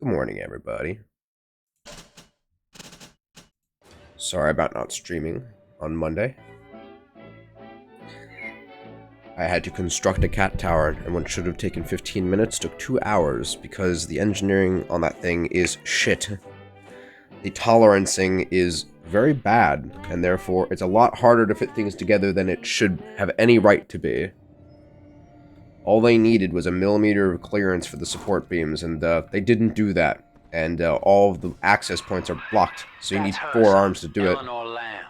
Good morning, everybody. Sorry about not streaming on Monday. I had to construct a cat tower, and what should have taken 15 minutes took 2 hours because the engineering on that thing is shit. The tolerancing is very bad, and therefore it's a lot harder to fit things together than it should have any right to be. All they needed was a millimeter of clearance for the support beams, and they didn't do that. And all of the access points are blocked, so you need That's her, 4 son, arms to do it. Eleanor Lamb.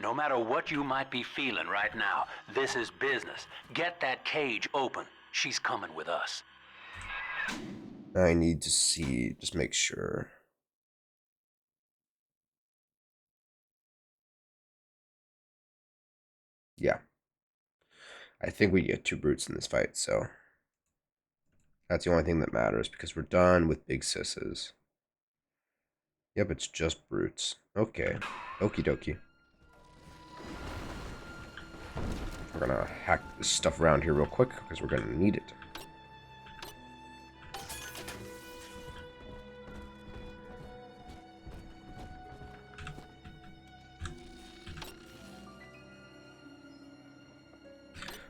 No matter what you might be feeling right now, this is business. Get that cage open. She's coming with us. I need to see, just make sure. Yeah. I think we get 2 brutes in this fight, so that's the only thing that matters, because we're done with big sisses. Yep, it's just brutes. Okay. Okie dokie. We're gonna hack this stuff around here real quick, because we're gonna need it.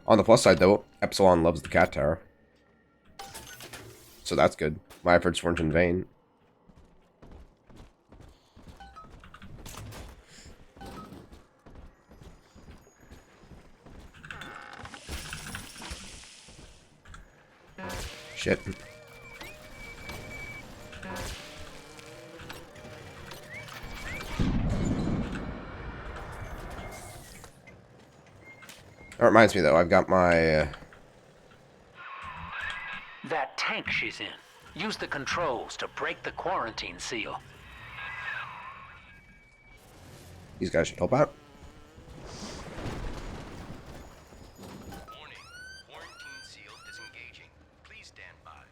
On the plus side, though, Epsilon loves the cat tower. So that's good. My efforts weren't in vain. Shit. That reminds me, though, I've got my... That tank she's in. Use the controls to break the quarantine seal. These guys should help out. Warning. Quarantine seal disengaging. Please stand by.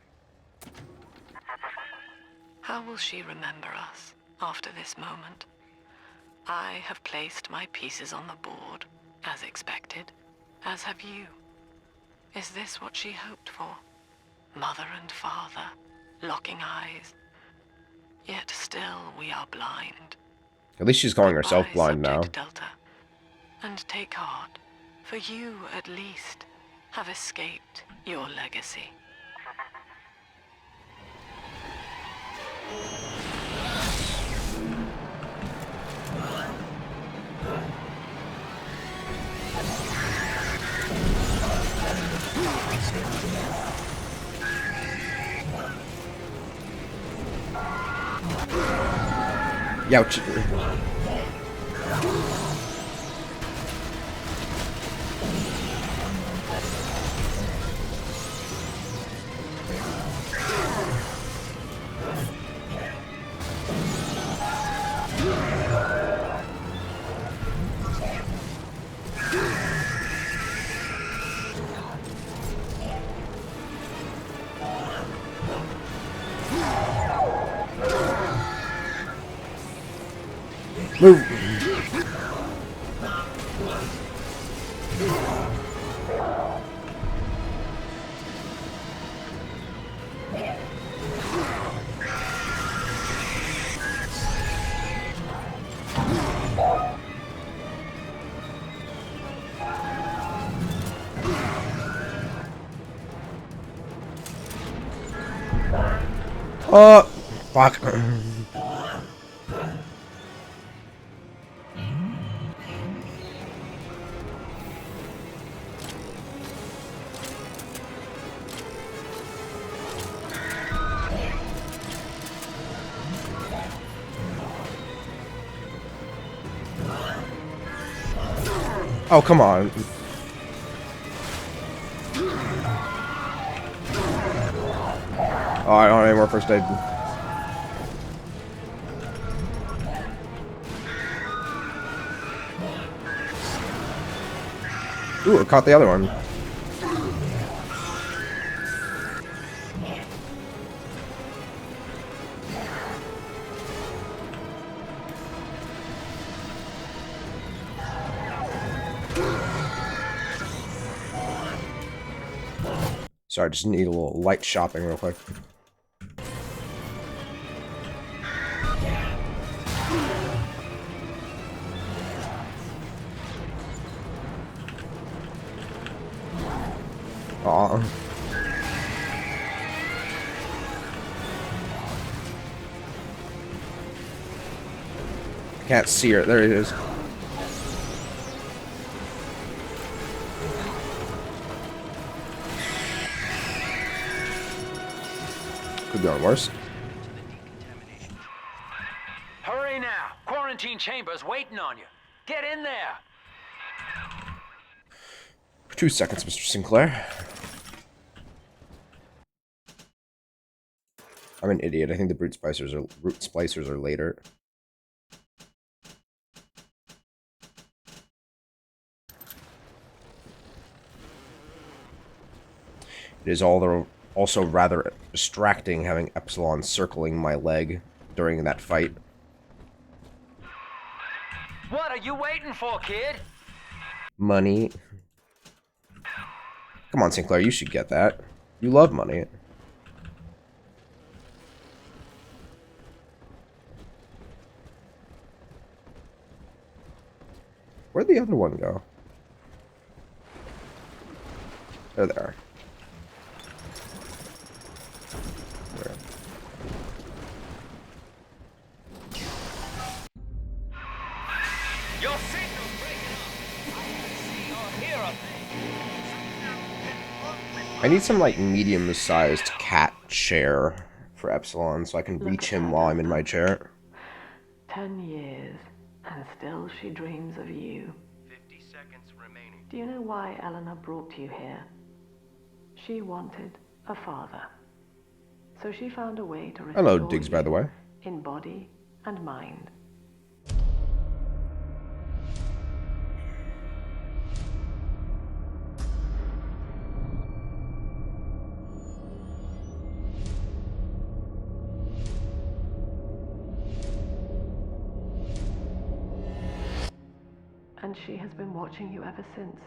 How will she remember us after this moment? I have placed my pieces on the board, as expected, as have you. Is this what she hoped for? Mother and father, locking eyes. Yet still we are blind. At least she's calling herself Goodbye, blind now. Subject Delta. And take heart, for you, at least, have escaped your legacy. Youch. Move. Fuck. Oh, come on. Oh, I don't have any more first aid. Ooh, I caught the other one. Sorry, just need a little light shopping real quick. Aw. I can't see her. There it is. Could be on worse. Hurry now! Quarantine chamber's waiting on you. Get in there! For 2 seconds, Mr. Sinclair. I'm an idiot. I think the root splicers are later. It is also rather distracting having Epsilon circling my leg during that fight. What are you waiting for, kid? Money. Come on, Sinclair, you should get that. You love money. Where'd the other one go? There they are. Where? Your signal's breaking up. I can see or hear a thing. I need some, like, medium-sized cat chair for Epsilon so I can reach him while I'm in my chair. 10 years, and still she dreams of you. 50 seconds remaining. Do you know why Eleanor brought you here? She wanted a father. So she found a way to restore Hello, Diggs, by the way. in body and mind. And she has been watching you ever since,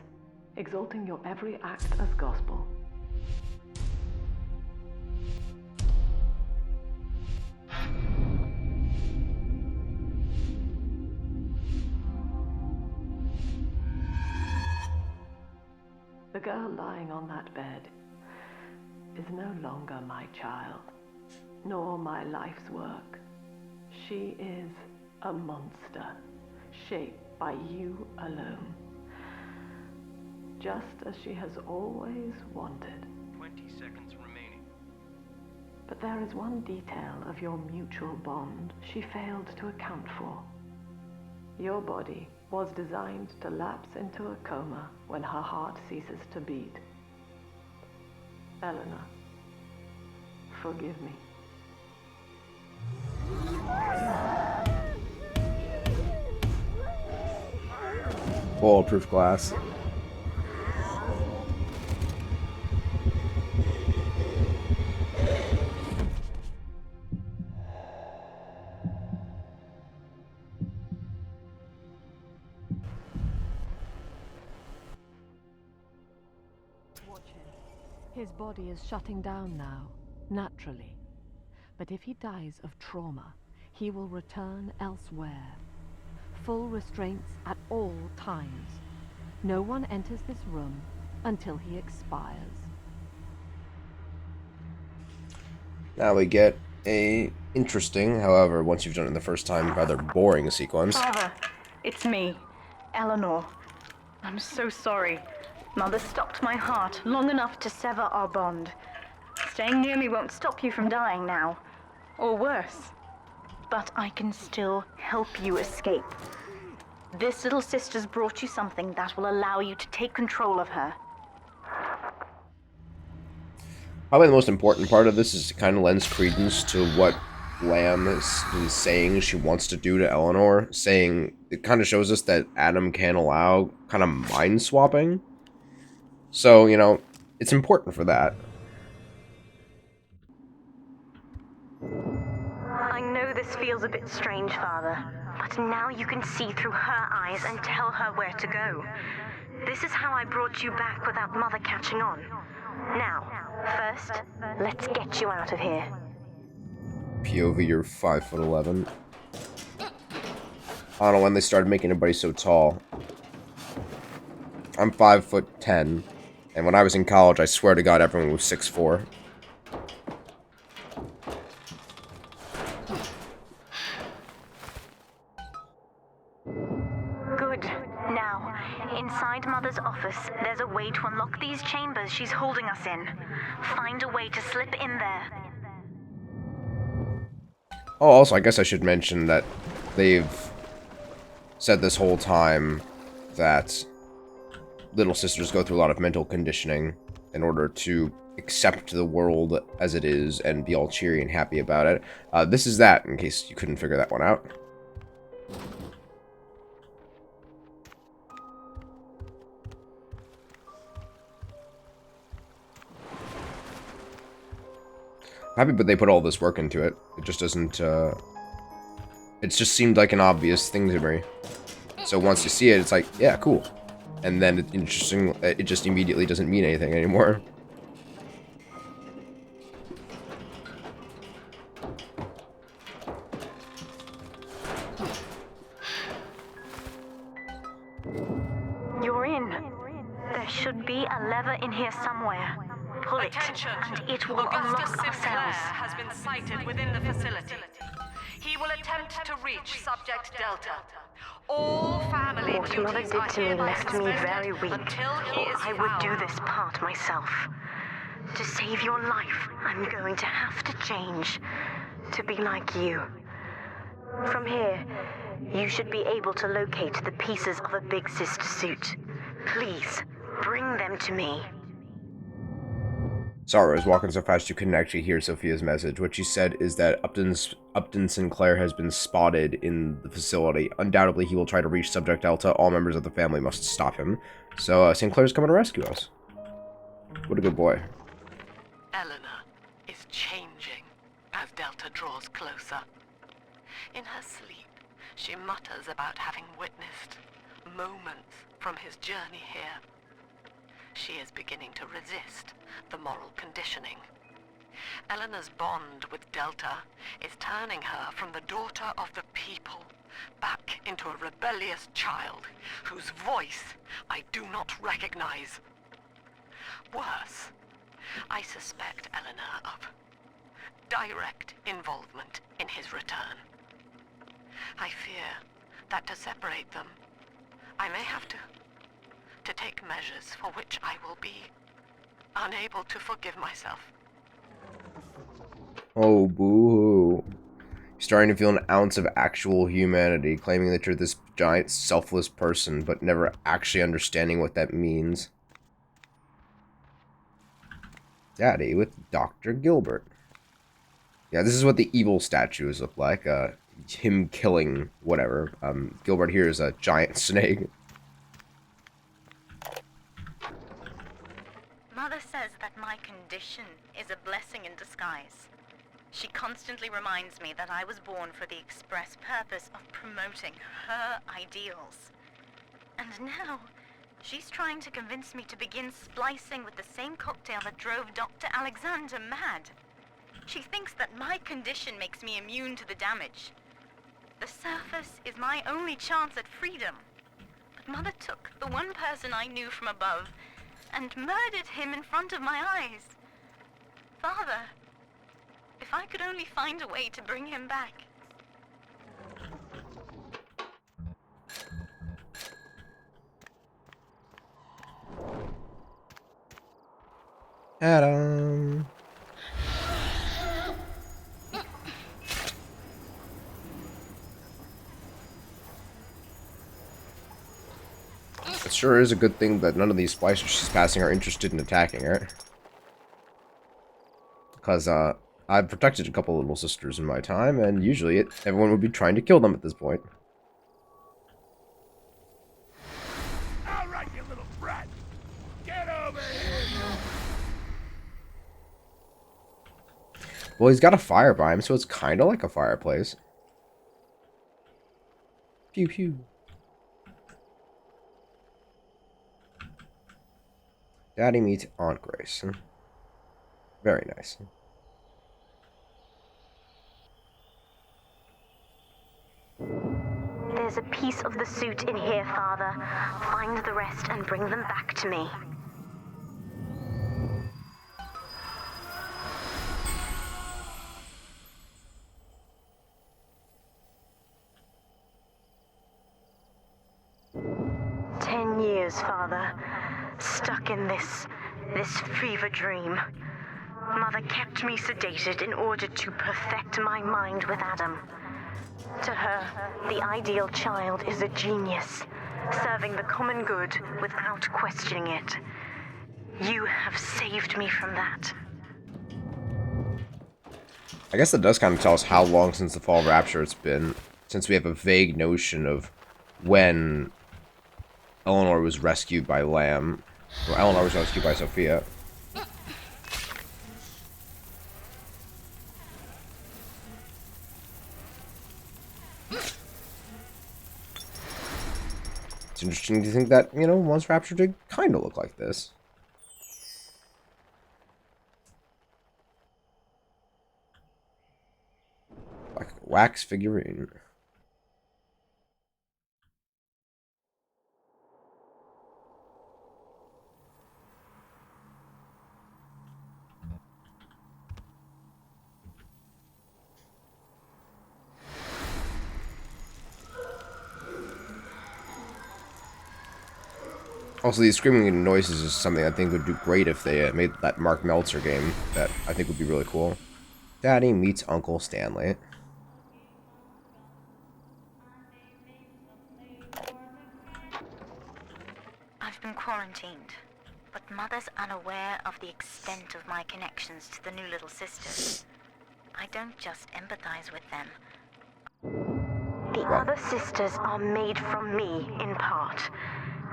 exalting your every act as gospel. The girl lying on that bed is no longer my child, nor my life's work. She is a monster, shaped by you alone, just as she has always wanted. 20 seconds remaining. But there is one detail of your mutual bond she failed to account for. Your body was designed to lapse into a coma when her heart ceases to beat. Eleanor, forgive me. Bulletproof glass. Watch him. His body is shutting down now, naturally. But if he dies of trauma, he will return elsewhere. Full restraints at all times. No one enters this room until he expires. Now we get a interesting, however, once you've done it the first time, rather boring sequence. Father, it's me, Eleanor. I'm so sorry. Mother stopped my heart long enough to sever our bond. Staying near me won't stop you from dying now. Or worse. But I can still help you escape. This little sister's brought you something that will allow you to take control of her. Probably the most important part of this is it kind of lends credence to what Lamb is saying she wants to do to Eleanor. Saying, it kind of shows us that Adam can't allow kind of mind swapping. So, you know, it's important for that. I know this feels a bit strange, Father, but now you can see through her eyes and tell her where to go. This is how I brought you back without Mother catching on. Now, first, let's get you out of here. POV, you're 5'11". I don't know when they started making everybody so tall. I'm 5'10", And when I was in college, I swear to God, everyone was 6'4". Good. Now, inside Mother's office, there's a way to unlock these chambers she's holding us in. Find a way to slip in there. Oh, also, I guess I should mention that they've said this whole time that little sisters go through a lot of mental conditioning in order to accept the world as it is and be all cheery and happy about it. This is that, in case you couldn't figure that one out. Happy, but they put all this work into it. It just doesn't, it just seemed like an obvious thing to me. So once you see it, it's like, yeah, cool. And then it's interesting, it just immediately doesn't mean anything anymore. You're in. There should be a lever in here somewhere. Pull it, Attention! and it will Augustus unlock Sinclair ourselves. has been sighted within the facility. He will attempt to reach Subject Delta. All family What Mother duties did are to me hereby left me suspended very weak. until he is I would do found. this part myself. To save your life, I'm going to have to change. To be like you. From here, you should be able to locate the pieces of a Big Sister suit. Please, bring them to me. Sorry, I was walking so fast you couldn't actually hear Sophia's message. What she said is that Upton Sinclair has been spotted in the facility. Undoubtedly, he will try to reach Subject Delta. All members of the family must stop him. So, Sinclair's coming to rescue us. What a good boy. Eleanor is changing as Delta draws closer. In her sleep, she mutters about having witnessed moments from his journey here. She is beginning to resist the moral conditioning. Eleanor's bond with Delta is turning her from the daughter of the people back into a rebellious child whose voice I do not recognize. Worse, I suspect Eleanor of direct involvement in his return. I fear that to separate them, I may have to take measures for which I will be unable to forgive myself. Oh, boo-hoo. You're starting to feel an ounce of actual humanity, claiming that you're this giant, selfless person, but never actually understanding what that means. Daddy with Dr. Gilbert. Yeah, this is what the evil statues look like. Him killing whatever. Gilbert here is a giant snake. Mother says that my condition is a blessing in disguise. She constantly reminds me that I was born for the express purpose of promoting her ideals. And now, she's trying to convince me to begin splicing with the same cocktail that drove Dr. Alexander mad. She thinks that my condition makes me immune to the damage. The surface is my only chance at freedom. But Mother took the one person I knew from above and murdered him in front of my eyes. Father, if I could only find a way to bring him back. Adam. It sure is a good thing that none of these splicers she's passing are interested in attacking her. Because, I've protected a couple of little sisters in my time, and usually everyone would be trying to kill them at this point. All right, you little brat. Get over here. Well, he's got a fire by him, so it's kind of like a fireplace. Pew pew. Daddy meets Aunt Grace. Very nice. There's a piece of the suit in here, Father. Find the rest and bring them back to me. years, Father. Stuck in this fever dream. Mother kept me sedated in order to perfect my mind with Adam. To her, the ideal child is a genius, serving the common good without questioning it. You have saved me from that. I guess that does kind of tell us how long since the Fall of Rapture it's been, since we have a vague notion of when Eleanor was rescued by Lamb, or Eleanor was rescued by Sophia. It's interesting to think that, once Rapture did kind of look like this. Like a wax figurine. Also, these screaming noises is something I think would do great if they made that Mark Meltzer game. That I think would be really cool. Daddy meets Uncle Stanley. I've been quarantined, but Mother's unaware of the extent of my connections to the new little sisters. I don't just empathize with them. The other sisters are made from me, in part.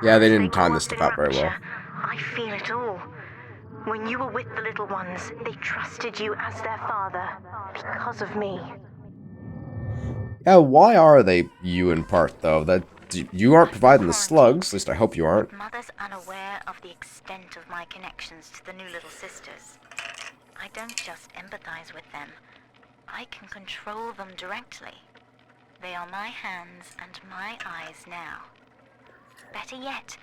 Yeah, they As didn't time grew this up stuff in out very well. Rapture, I feel it all. When you were with the little ones, they trusted you as their father, because of me. Yeah, why are they you in part, though? That you aren't providing the slugs, at least I hope you aren't. But Mother's unaware of the extent of my connections to the new little sisters. I don't just empathize with them. I can control them directly. They are my hands and my eyes now. Better yet,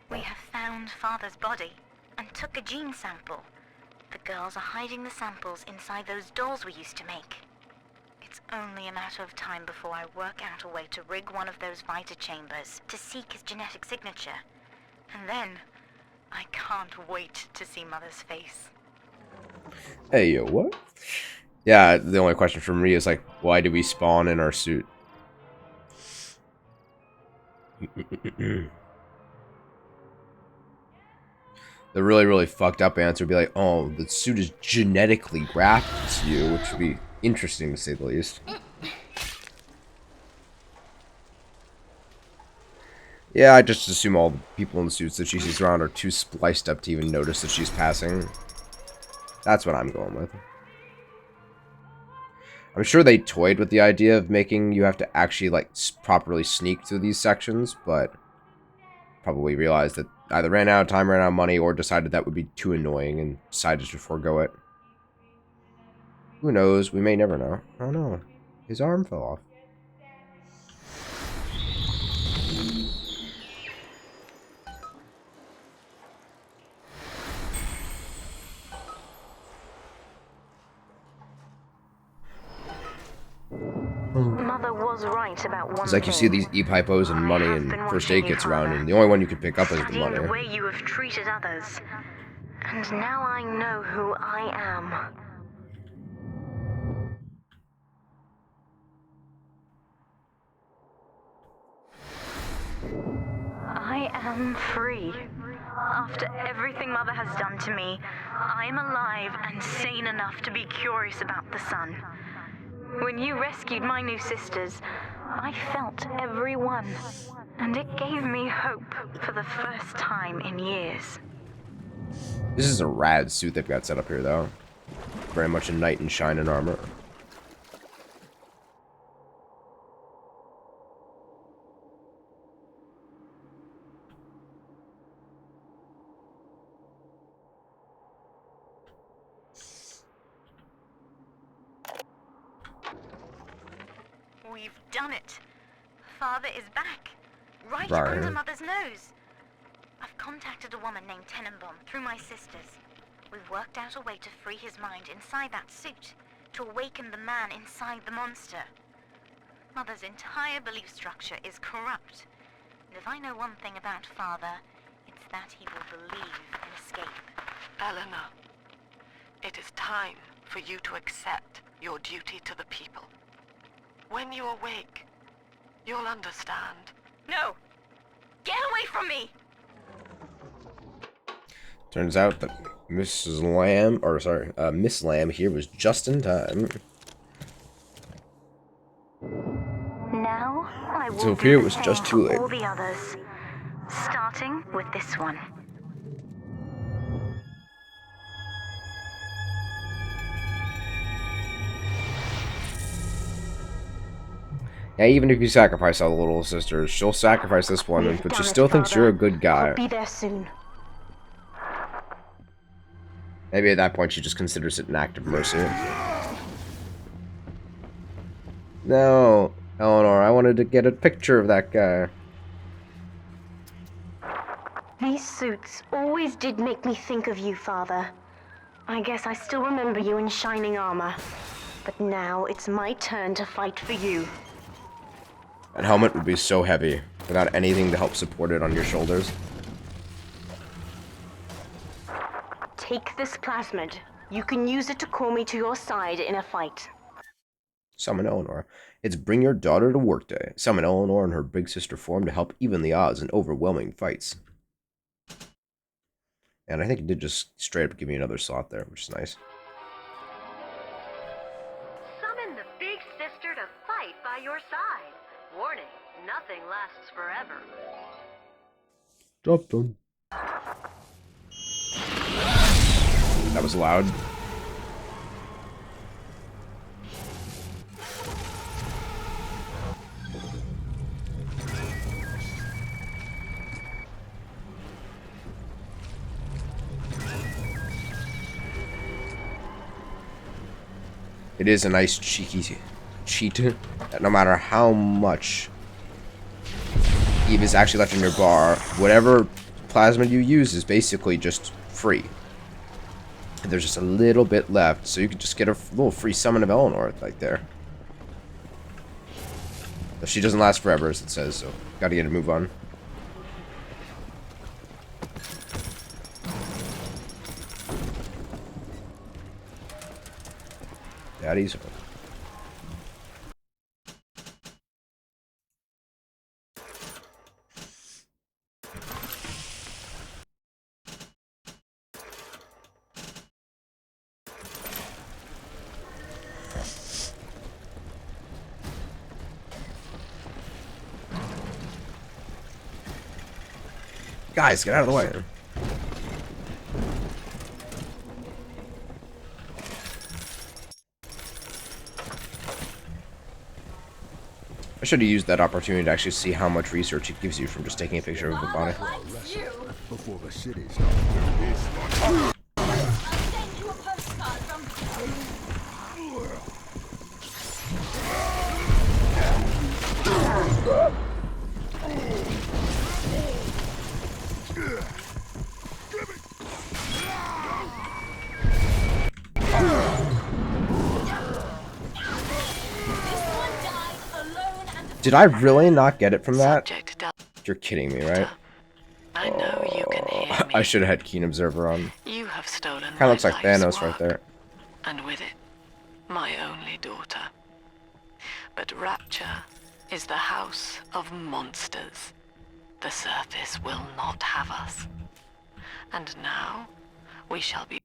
we have found Father's body and took a gene sample. The girls are hiding the samples inside those dolls we used to make. It's only a matter of time before I work out a way to rig one of those vita chambers to seek his genetic signature. And then, I can't wait to see Mother's face. Hey, yo, what? Yeah, the only question for me is, like, why do we spawn in our suit? The really, really fucked up answer would be like, oh, the suit is genetically grafted to you, which would be interesting to say the least. Yeah, I just assume all the people in the suits that she sees around are too spliced up to even notice that she's passing. That's what I'm going with. I'm sure they toyed with the idea of making you have to actually, like, properly sneak through these sections, but probably realized that either ran out of time, ran out of money, or decided that would be too annoying and decided to forego it. Who knows? We may never know. Oh no. His arm fell off. Mother was right about one It's like you see these e-hypos and money and first aid kits around, and the only one you can pick up is the Studying money. the way you have treated others. And now I know who I am. I am free. After everything Mother has done to me, I am alive and sane enough to be curious about the sun. When you rescued my new sisters, I felt every one, and it gave me hope for the first time in years. This is a rad suit they've got set up here, though. Very much a knight in shining armor. We've done it. Father is back. Right Right. under Mother's nose. I've contacted a woman named Tenenbaum through my sisters. We've worked out a way to free his mind inside that suit, to awaken the man inside the monster. Mother's entire belief structure is corrupt. And if I know one thing about Father, that he will believe in escape. Eleanor, it is time for you to accept your duty to the people. When you awake, you'll understand. No! Get away from me! Turns out that Miss Lamb here was just in time. Now I will So do here the was same just for too late. all the others, starting with this one. Yeah, even if you sacrifice all the little sisters, she'll sacrifice this one, We've but she done it, still thinks Father. you're a good guy. I'll be there soon. Maybe at that point she just considers it an act of mercy. No, Eleanor, I wanted to get a picture of that guy. These suits always did make me think of you, Father. I guess I still remember you in shining armor. But now it's my turn to fight for you. That helmet would be so heavy, without anything to help support it on your shoulders. Take this plasmid. You can use it to call me to your side in a fight. Summon Eleanor. It's Bring Your Daughter to Work Day. Summon Eleanor in her big sister form to help even the odds in overwhelming fights. And I think it did just straight up give me another slot there, which is nice. Summon the big sister to fight by your side. Warning, nothing lasts forever. Drop done. That was loud. It is a nice cheeky cheat that no matter how much Eve is actually left in your bar, whatever plasmid you use is basically just free. And there's just a little bit left, so you can just get a little free summon of Eleanor right there. But she doesn't last forever, as it says, so gotta get a move on. Daddy's home. Guys, get out of the way. I should have used that opportunity to actually see how much research it gives you from just taking a picture of a body. Before the city starts. Did I really not get it from that? Subject to You're kidding me, right? I know you can hear me. I should have had Keen Observer on. You have stolen Kind my of looks like life's Thanos right work, there. and with it, my only daughter. But Rapture is the house of monsters. The surface will not have us. And now, we shall be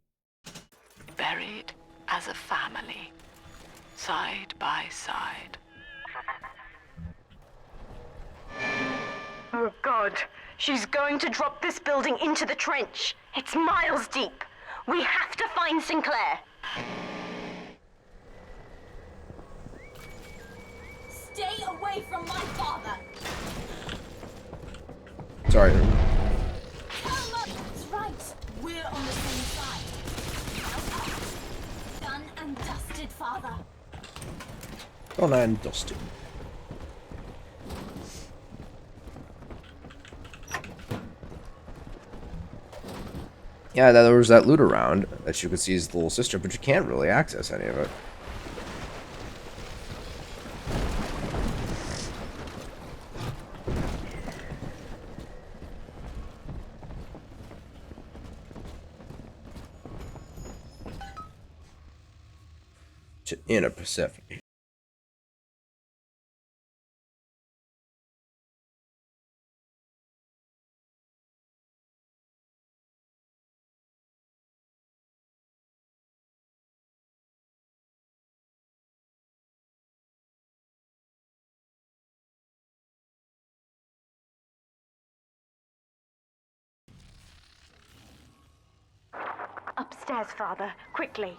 buried as a family, side by side. Oh God, she's going to drop this building into the trench. It's miles deep. We have to find Sinclair. Stay away from my father! Sorry. Come on! That's right! We're on the same side. Done and dusted, father. Done and dusted. Yeah, there was that loot around that you could see his little sister, but you can't really access any of it. to inner Persephone. Upstairs, Father, quickly.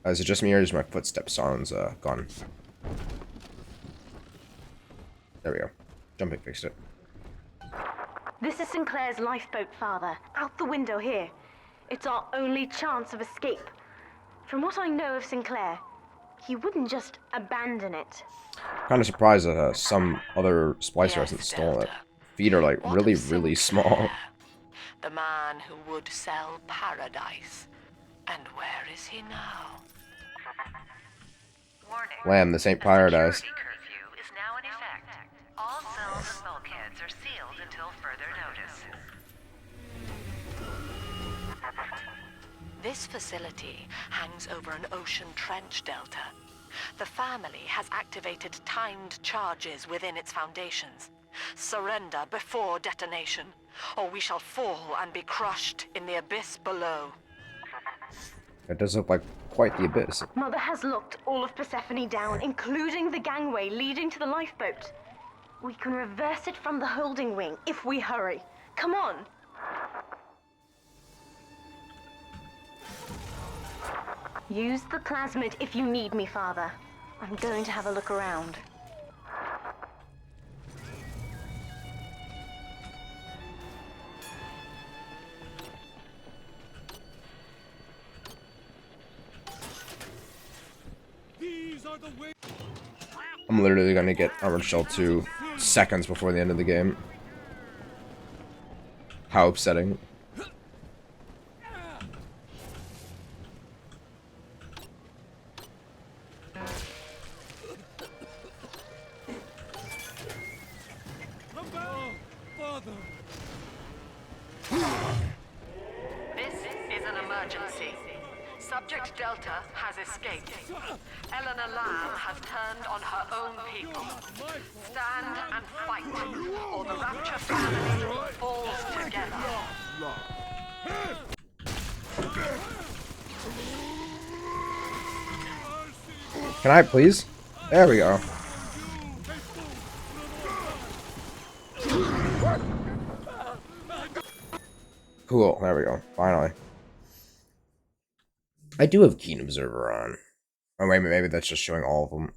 Is it just me or is my footstep sounds gone? There we go. Jumping fixed it. This is Sinclair's lifeboat, Father. Out the window here. It's our only chance of escape. From what I know of Sinclair, he wouldn't just abandon it. Kind of surprised that some other splicer hasn't stolen it. Feet are like really, really small. The man who would sell paradise. And where is he now? Warning. Lamb, this ain't A paradise. security curfew is now in effect. All cells and bulkheads are sealed until further notice. This facility hangs over an ocean trench delta. The family has activated timed charges within its foundations. Surrender before detonation, or we shall fall and be crushed in the abyss below. It does look like quite the abyss. Mother has locked all of Persephone down, including the gangway leading to the lifeboat. We can reverse it from the holding wing if we hurry. Come on! Use the plasmid if you need me, Father. I'm going to have a look around. I'm literally gonna get Armored Shell 2 seconds before the end of the game. How upsetting. This is an emergency. Subject Delta has escaped. Eleanor Lamb has turned on her own people. Stand and fight, or the Rapture family falls together. Can I please? There we go. Cool, there we go. Finally. I do have Keen Observer on. Oh wait, maybe that's just showing all of them.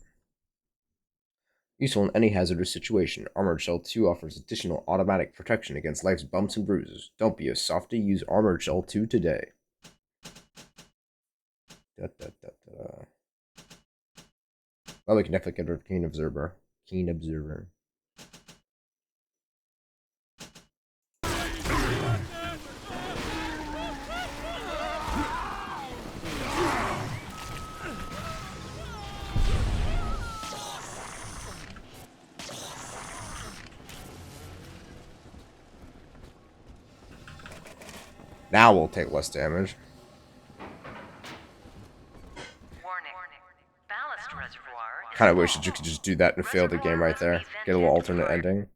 Useful in any hazardous situation, Armored Shell 2 offers additional automatic protection against life's bumps and bruises. Don't be a softie, use Armored Shell 2 today. Well, we can definitely get rid of Keen Observer. Keen Observer. Now we'll take less damage. Warning. Ballast reservoir. Kind of wish that you could just do that and fail the game right there. Get a little alternate ending.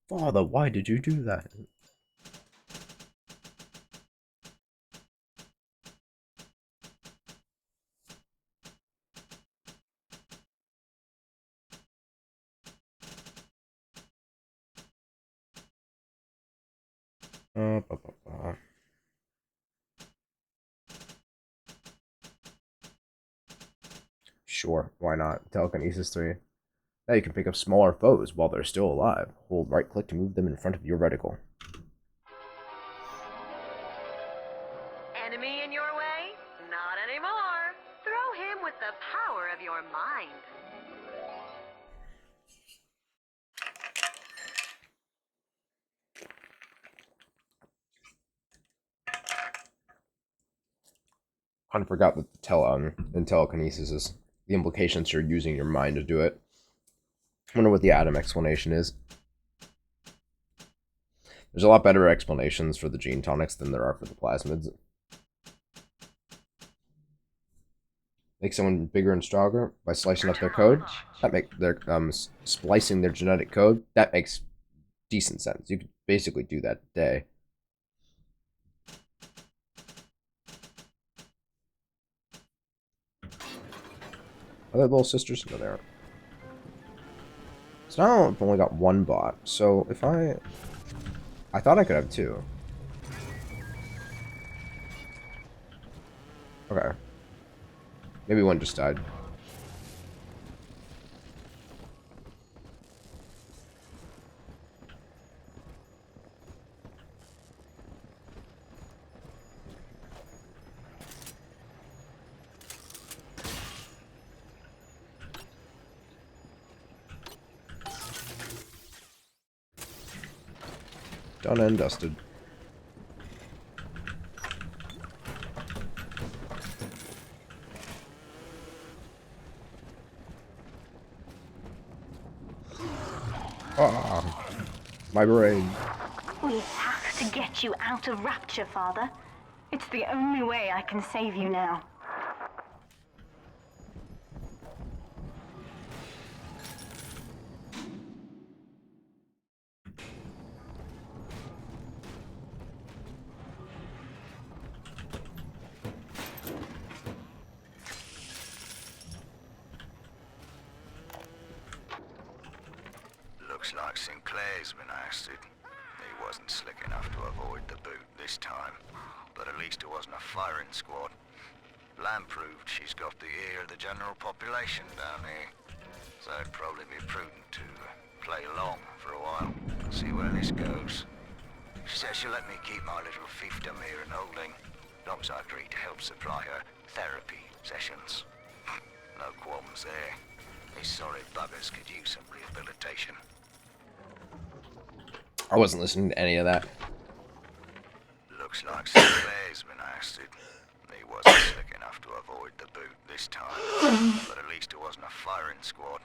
Father, why did you do that? Ba, ba, ba. Sure, why not? Telekinesis 3. Now you can pick up smaller foes while they're still alive. Hold right click to move them in front of your reticle. Enemy in your way? Not anymore. Throw him with the power of your mind. Kind of forgot that in telekinesis is the implications you're using your mind to do it. I wonder what the Adam explanation is. There's a lot better explanations for the gene tonics than there are for the plasmids. Make someone bigger and stronger by slicing up their code. That make their splicing their genetic code. That makes decent sense. You could basically do that today. Are there little sisters? No, they aren't. So now I've only got one bot. So if I thought I could have two. Okay. Maybe one just died. Done and dusted. Ah, my brain. We have to get you out of Rapture, Father. It's the only way I can save you now. Looks like Sinclair's been ousted. He wasn't slick enough to avoid the boot this time, but at least it wasn't a firing squad. Lamb proved she's got the ear of the general population down here, so it'd probably be prudent to play along for a while, see where this goes. She says she'll let me keep my little fiefdom here in holding, as long as I agree to help supply her therapy sessions. No qualms there. These sorry buggers could use some rehabilitation. I wasn't listening to any of that. Looks like Sinclair's been ousted. He wasn't slick enough to avoid the boot this time, but at least it wasn't a firing squad.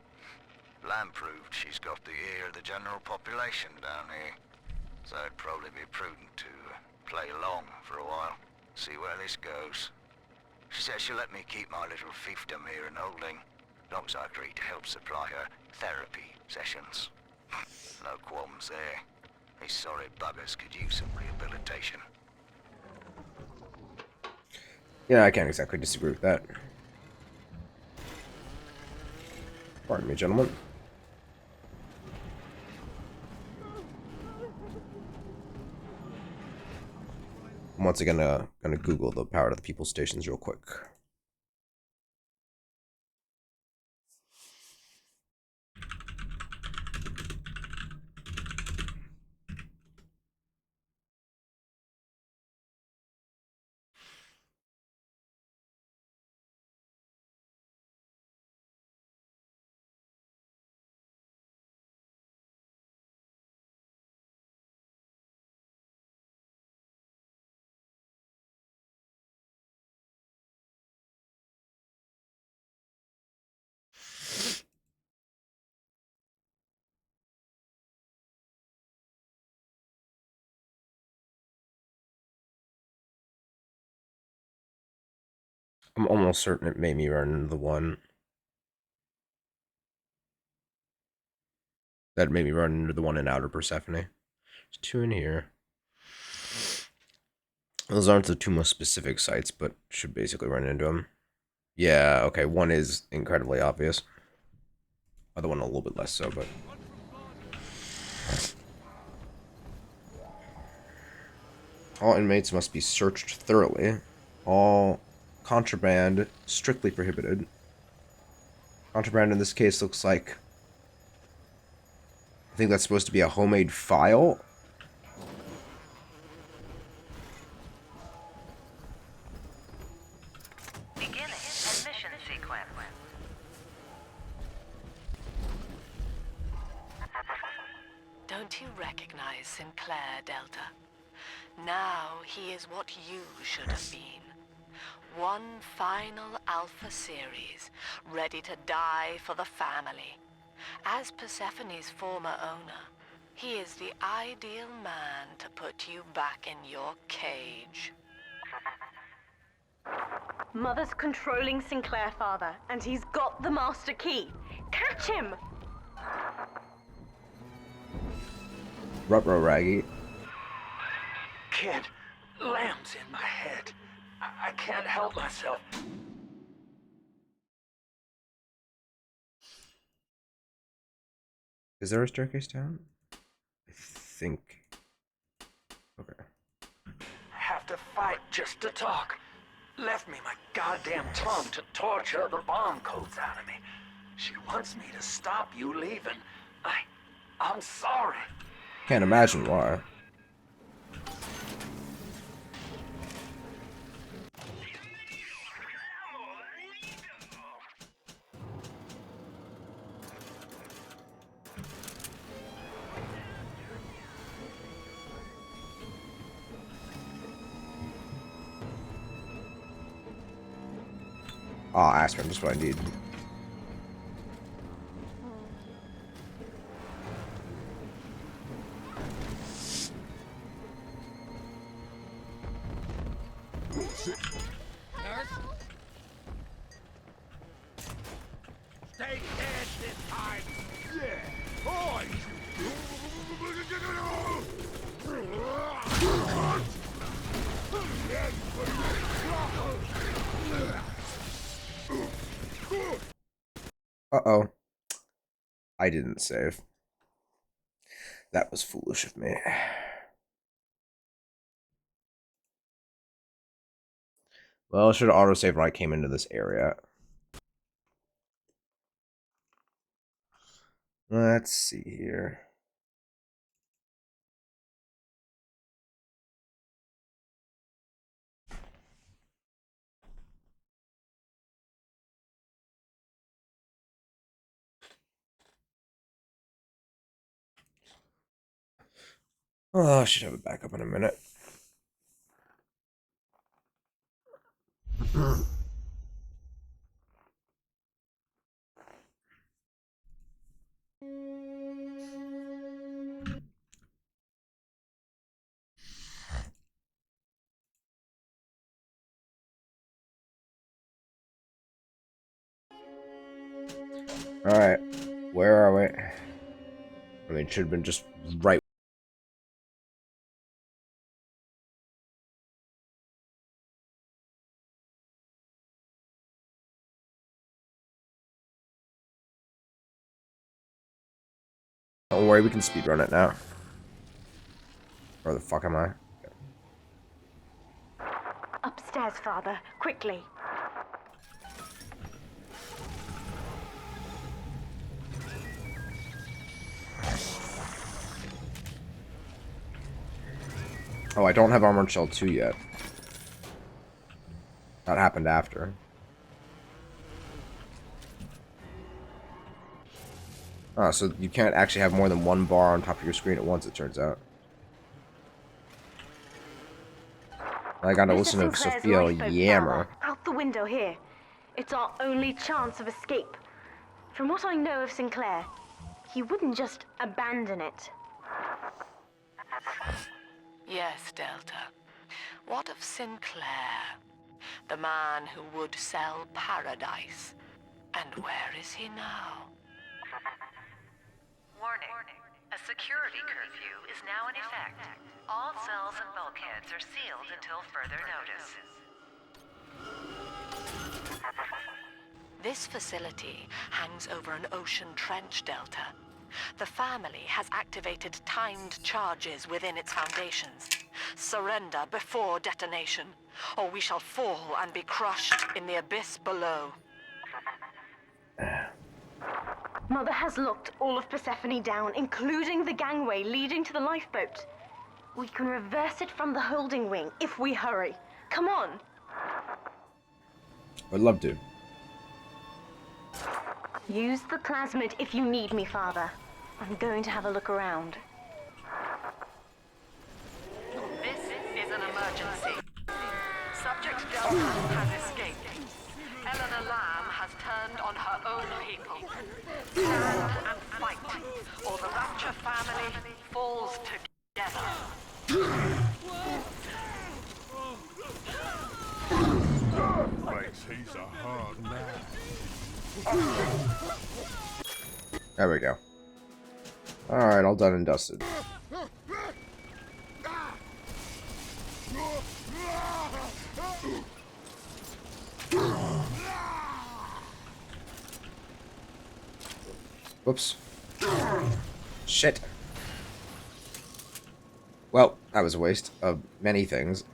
Lamb proved she's got the ear of the general population down here, so it'd probably be prudent to play along for a while, see where this goes. She says she'll let me keep my little fiefdom here in holding, as long as I agree to help supply her therapy sessions. No qualms there. These sorry buggers could use some rehabilitation. Yeah, I can't exactly disagree with that. Pardon me, gentlemen. I'm once again gonna Google the power to the people stations real quick. I'm almost certain it made me run into the one that made me run into the one in Outer Persephone. There's two in here. Those aren't the two most specific sites, but should basically run into them. Yeah, okay, one is incredibly obvious. Other one a little bit less so, but... All inmates must be searched thoroughly. All contraband strictly prohibited. Contraband in this case looks like... I think that's supposed to be a homemade file. Beginning admission sequence. Don't you recognize Sinclair, Delta? Now he is what you should have been. One final Alpha series, ready to die for the family. As Persephone's former owner, he is the ideal man to put you back in your cage. Mother's controlling Sinclair, Father, and he's got the master key. Catch him! Ruh-roh, Raggy. Kid, lamb's in my head. I can't help myself. Is there a staircase down? I think. Okay. Have to fight just to talk. Left me my goddamn tongue to torture the bomb codes out of me. She wants me to stop you leaving. I'm sorry. Can't imagine why. Oh, aspirin, just what I need. Stay dead this time. Yeah. Oh, Uh-oh. I didn't save. That was foolish of me. Well, I should have autosaved when I came into this area. Let's see here. Oh, I should have a backup in a minute. Alright, where are we? I mean, it should have been just right. Don't worry, we can speedrun it now. Where the fuck am I? Upstairs, Father, quickly. Oh, I don't have Armored Shell 2 yet. That happened after. Oh, so you can't actually have more than one bar on top of your screen at once, it turns out. I gotta listen to Sophia yammer. Out the window here. It's our only chance of escape. From what I know of Sinclair, he wouldn't just abandon it. Yes, Delta. What of Sinclair? The man who would sell paradise. And where is he now? Warning. A security curfew is now in effect. All cells and bulkheads are sealed until further notice. This facility hangs over an ocean trench, Delta. The family has activated timed charges within its foundations. Surrender before detonation, or we shall fall and be crushed in the abyss below. Mother has locked all of Persephone down, including the gangway leading to the lifeboat. We can reverse it from the holding wing if we hurry. Come on! I'd love to. Use the plasmid if you need me, Father. I'm going to have a look around. This is an emergency. Subject Delta has escaped. Eleanor Lamb has turned on her own people. Stand and fight, or the Rapture family falls together. Thinks he's a hard man. There we go. Alright, all done and dusted. Whoops. Shit. Well, that was a waste of many things.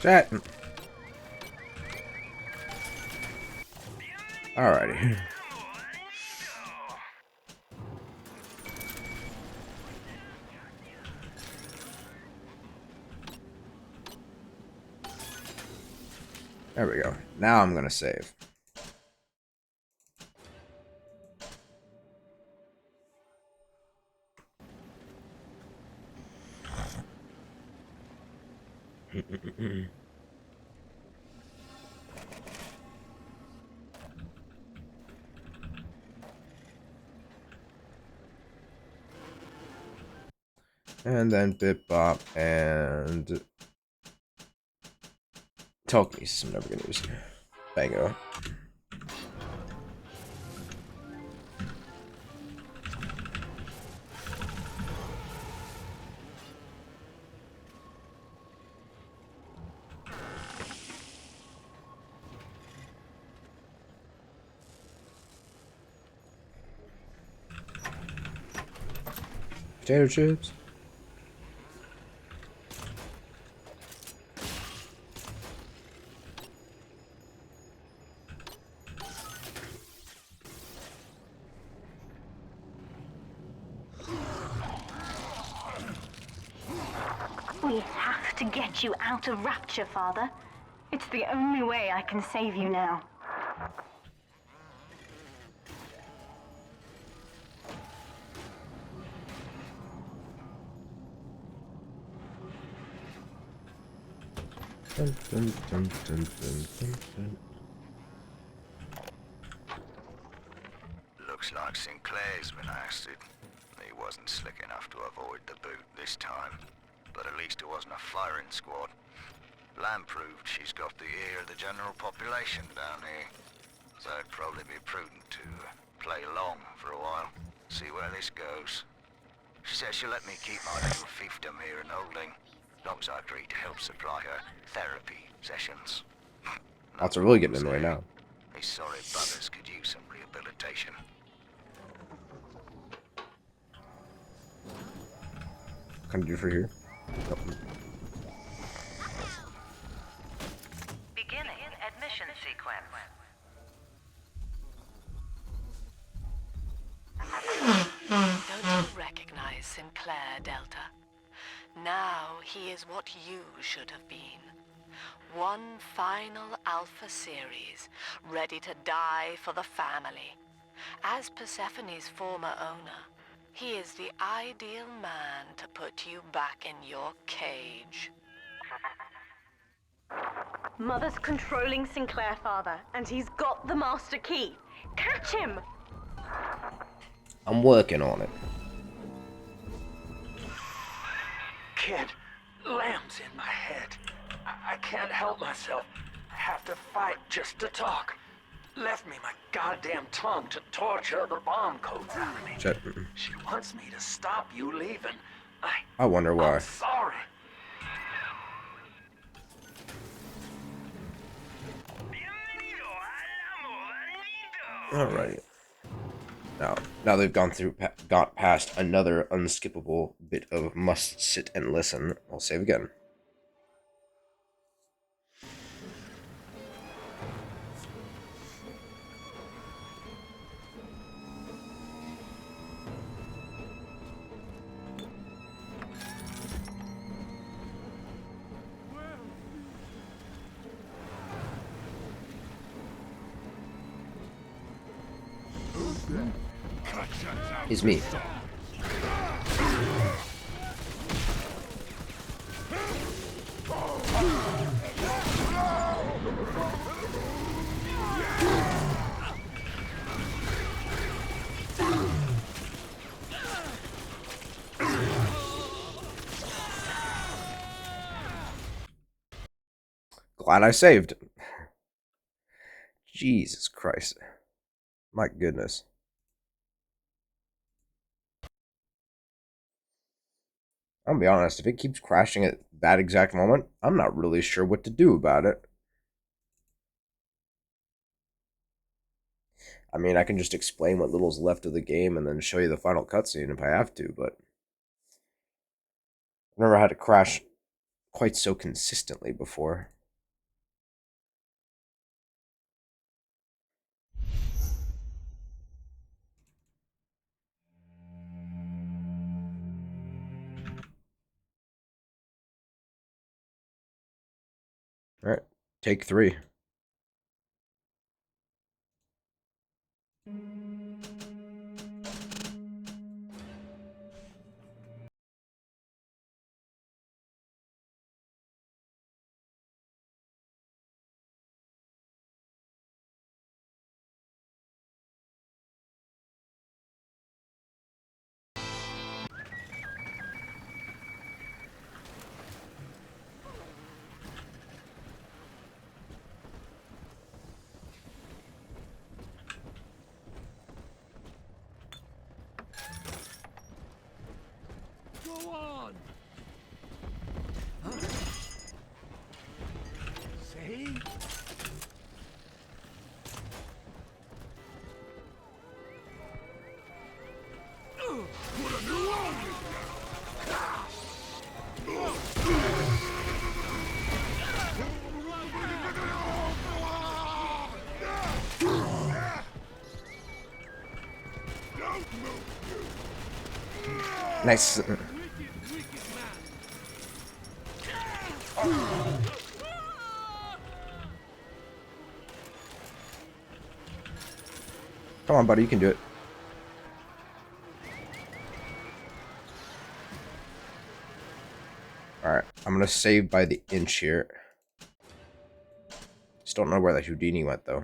Shit. Alrighty. There we go. Now I'm gonna save. And then Bip Bop and Telekinesis I'm never gonna use. Bango. Potato chips. We have to get you out of Rapture, Father. It's the only way I can save you now. Dun, dun, dun, dun, dun, dun, dun. Looks like Sinclair's been ousted. He wasn't slick enough to avoid the boot this time. But at least it wasn't a firing squad. Lamb proved she's got the ear of the general population down here. So it'd probably be prudent to play along for a while. See where this goes. She says she'll let me keep my little fiefdom here in holding. As long as I agree to help supply her therapy sessions. Lots are really getting in the way now. These sorry buggers could use some rehabilitation. What can I do for here? Nope. Beginning admission sequence. Don't you recognize Sinclair, Delta? Now he is what you should have been. One final Alpha series, ready to die for the family. As Persephone's former owner, he is the ideal man to put you back in your cage. Mother's controlling Sinclair, Father, and he's got the master key. Catch him! I'm working on it. Kid, Lamb's in my head. I can't help myself. I have to fight just to talk. Left me my goddamn tongue to torture the bomb codes out of me. Shit. She wants me to stop you leaving. I wonder why. I'm sorry. Alright. Now they've got past another unskippable bit of must sit and listen. I'll save again. is me. Glad I saved. Jesus Christ. My goodness. I'm gonna be honest, if it keeps crashing at that exact moment, I'm not really sure what to do about it. I mean, I can just explain what little's left of the game and then show you the final cutscene if I have to, but I've never had it crash quite so consistently before. Alright, take 3. Go on! See? What a new one! Nice. Come on, buddy, you can do it. Alright, I'm gonna save by the inch here. Just don't know where that Houdini went, though.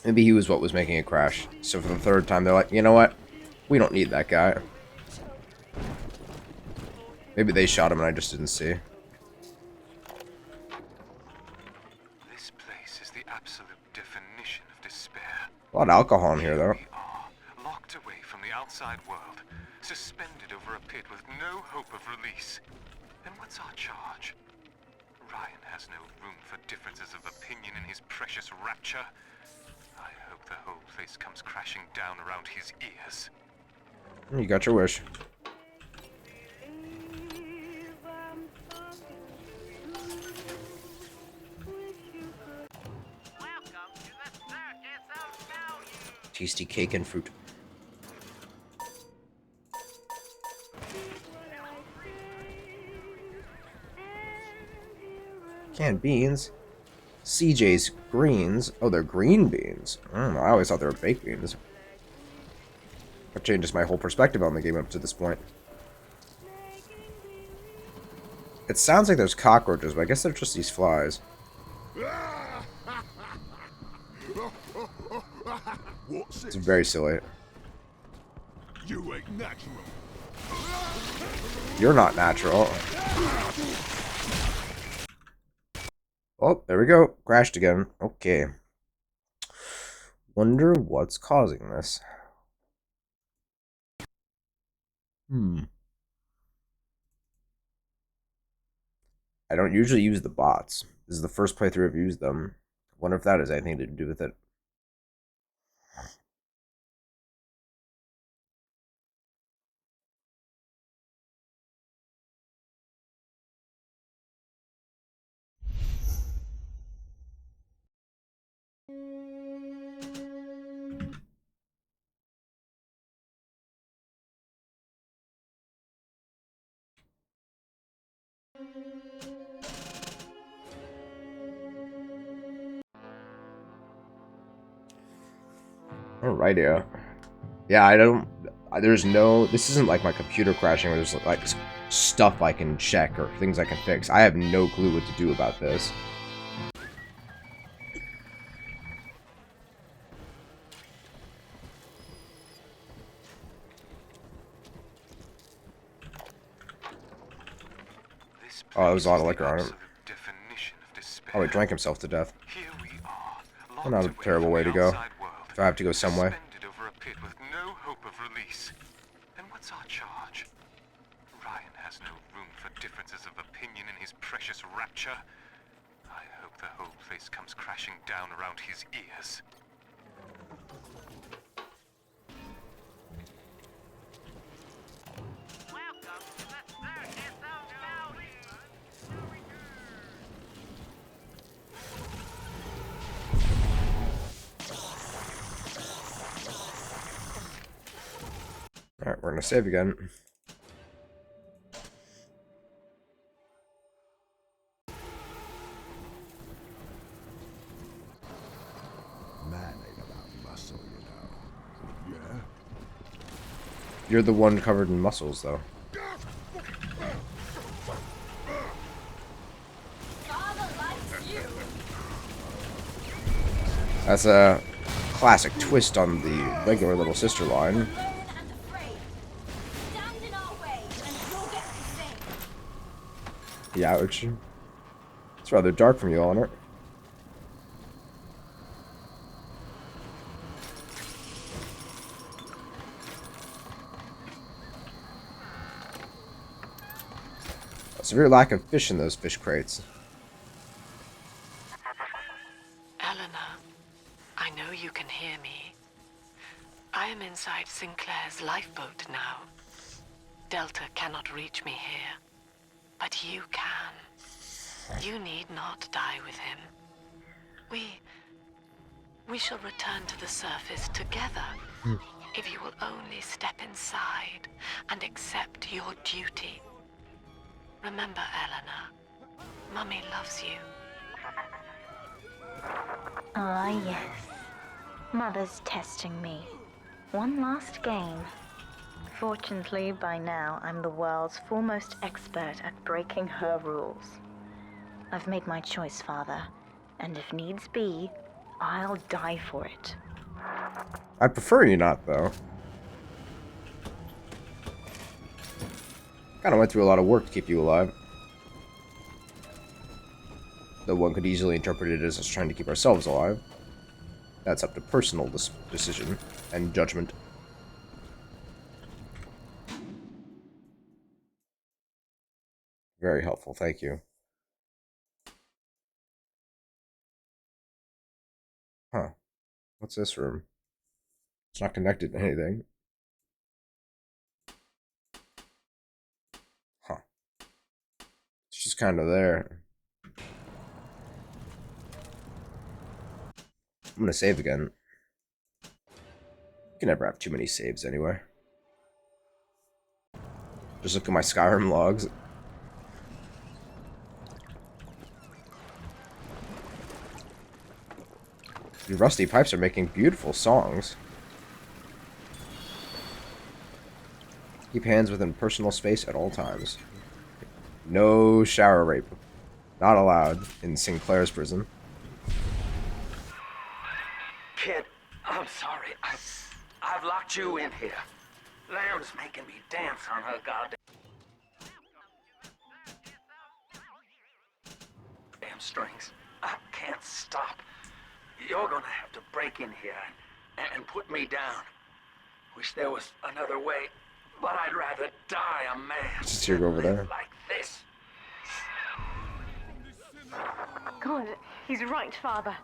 Maybe he was what was making it crash. So for the 3rd time, they're like, you know what? We don't need that guy. Maybe they shot him and I just didn't see. This place is the absolute definition of despair. A lot of alcohol in here, though. We are locked away from the outside world, suspended over a pit with no hope of release. And what's our charge? Ryan has no room for differences of opinion in his precious rapture. I hope the whole place comes crashing down around his ears. You got your wish. Tasty cake and fruit. Canned beans. CJ's greens. Oh, they're green beans. I always thought they were baked beans. That changes my whole perspective on the game up to this point. It sounds like there's cockroaches, but I guess they're just these flies. What's It's this? very silly. You ain't natural. You're not natural. Oh, there we go. Crashed again. Okay. Wonder what's causing this. I don't usually use the bots. This is the first playthrough I've used them. Wonder if that has anything to do with it. Alrighty. Yeah, I don't... There's no... This isn't like my computer crashing where there's like stuff I can check or things I can fix. I have no clue what to do about this. Oh, it was a lot of liquor on him. Oh, he drank himself to death. Here we are, Well, not a locked away terrible from way the to go. outside world, If I have to go some way. suspended over a pit with no hope of release. And what's our charge? Ryan has no room for differences of opinion in his precious rapture. I hope the whole place comes crashing down around his ears. Alright, we're gonna save again. Man ain't about muscle, you know. Yeah? You're the one covered in muscles, though. Father likes you. That's a classic twist on the regular little sister line. Alone and afraid. Stand in our way, and you'll get the same. Ouch. It's rather dark from you, Eleanor. A severe lack of fish in those fish crates. Eleanor, I know you can hear me. I am inside Sinclair's lifeboat now. Delta cannot reach me here, but you can. You need not die with him. We shall return to the surface together. If you will only step inside and accept your duty. Remember, Eleanor, Mummy loves you. Ah, yes. Mother's testing me. One last game. Fortunately, by now, I'm the world's foremost expert at breaking her rules. I've made my choice, Father, and if needs be, I'll die for it. I prefer you not, though. Kinda went through a lot of work to keep you alive. Though one could easily interpret it as us trying to keep ourselves alive. That's up to personal decision and judgment. Very helpful, thank you. Huh. What's this room? It's not connected to anything. Huh. It's just kind of there. I'm gonna save again. You can never have too many saves anyway. Just look at my Skyrim logs. The rusty pipes are making beautiful songs. Keep hands within personal space at all times. No shower rape. Not allowed in Sinclair's prison. Kid, I'm sorry. I've locked you in here. Lamb's making me dance on her goddamn strings. I can't stop. You're gonna have to break in here and put me down. Wish there was another way, but I'd rather die a man Just here, than go over live there. like this. God, he's right, Father.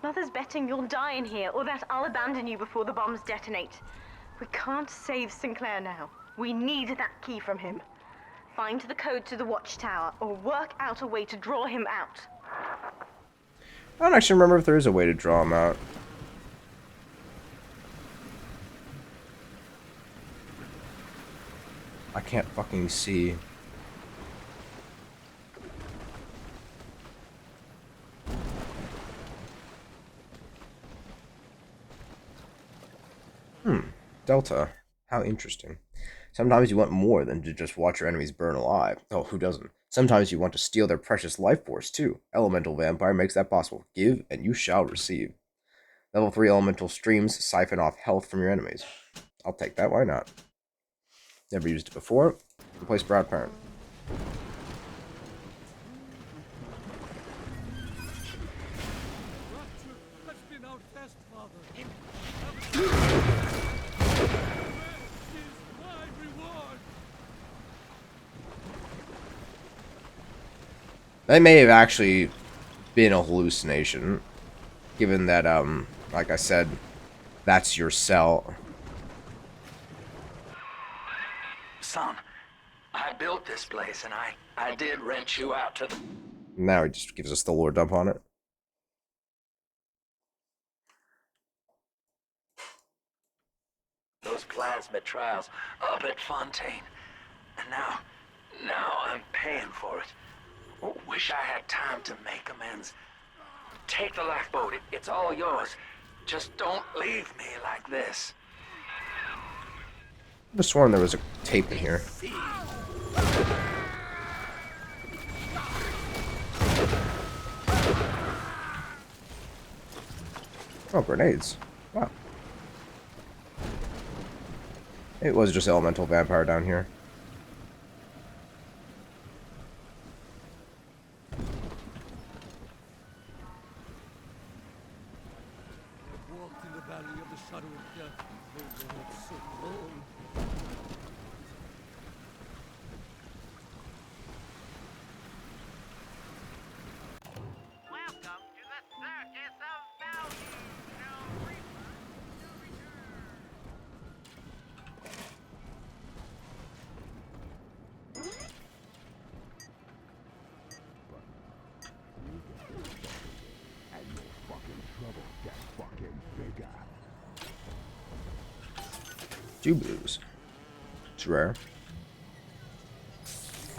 Mother's betting you'll die in here, or that I'll abandon you before the bombs detonate. We can't save Sinclair now. We need that key from him. Find the code to the watchtower, or work out a way to draw him out. I don't actually remember if there is a way to draw him out. I can't fucking see. Delta. How interesting. Sometimes you want more than to just watch your enemies burn alive. Oh, who doesn't? Sometimes you want to steal their precious life force, too. Elemental Vampire makes that possible. Give, and you shall receive. Level 3 elemental streams siphon off health from your enemies. I'll take that, why not? Never used it before. Replace Proud Parent. That may have actually been a hallucination, given that, like I said, that's your cell. Son, I built this place and I did rent you out to the... Now he just gives us the lore dump on it. those plasmid trials up at Fontaine. And now I'm paying for it. Wish I had time to make amends. Take the lifeboat. It's all yours. Just don't leave me like this. I just sworn there was a tape in here. Oh, grenades. Wow. It was just elemental vampire down here. Walked in the valley of the shadow of death. Oh Lord, so long. Welcome to the Circus of Value. No refund, no return. And your fucking trouble gets fucking bigger. Two blues. It's rare.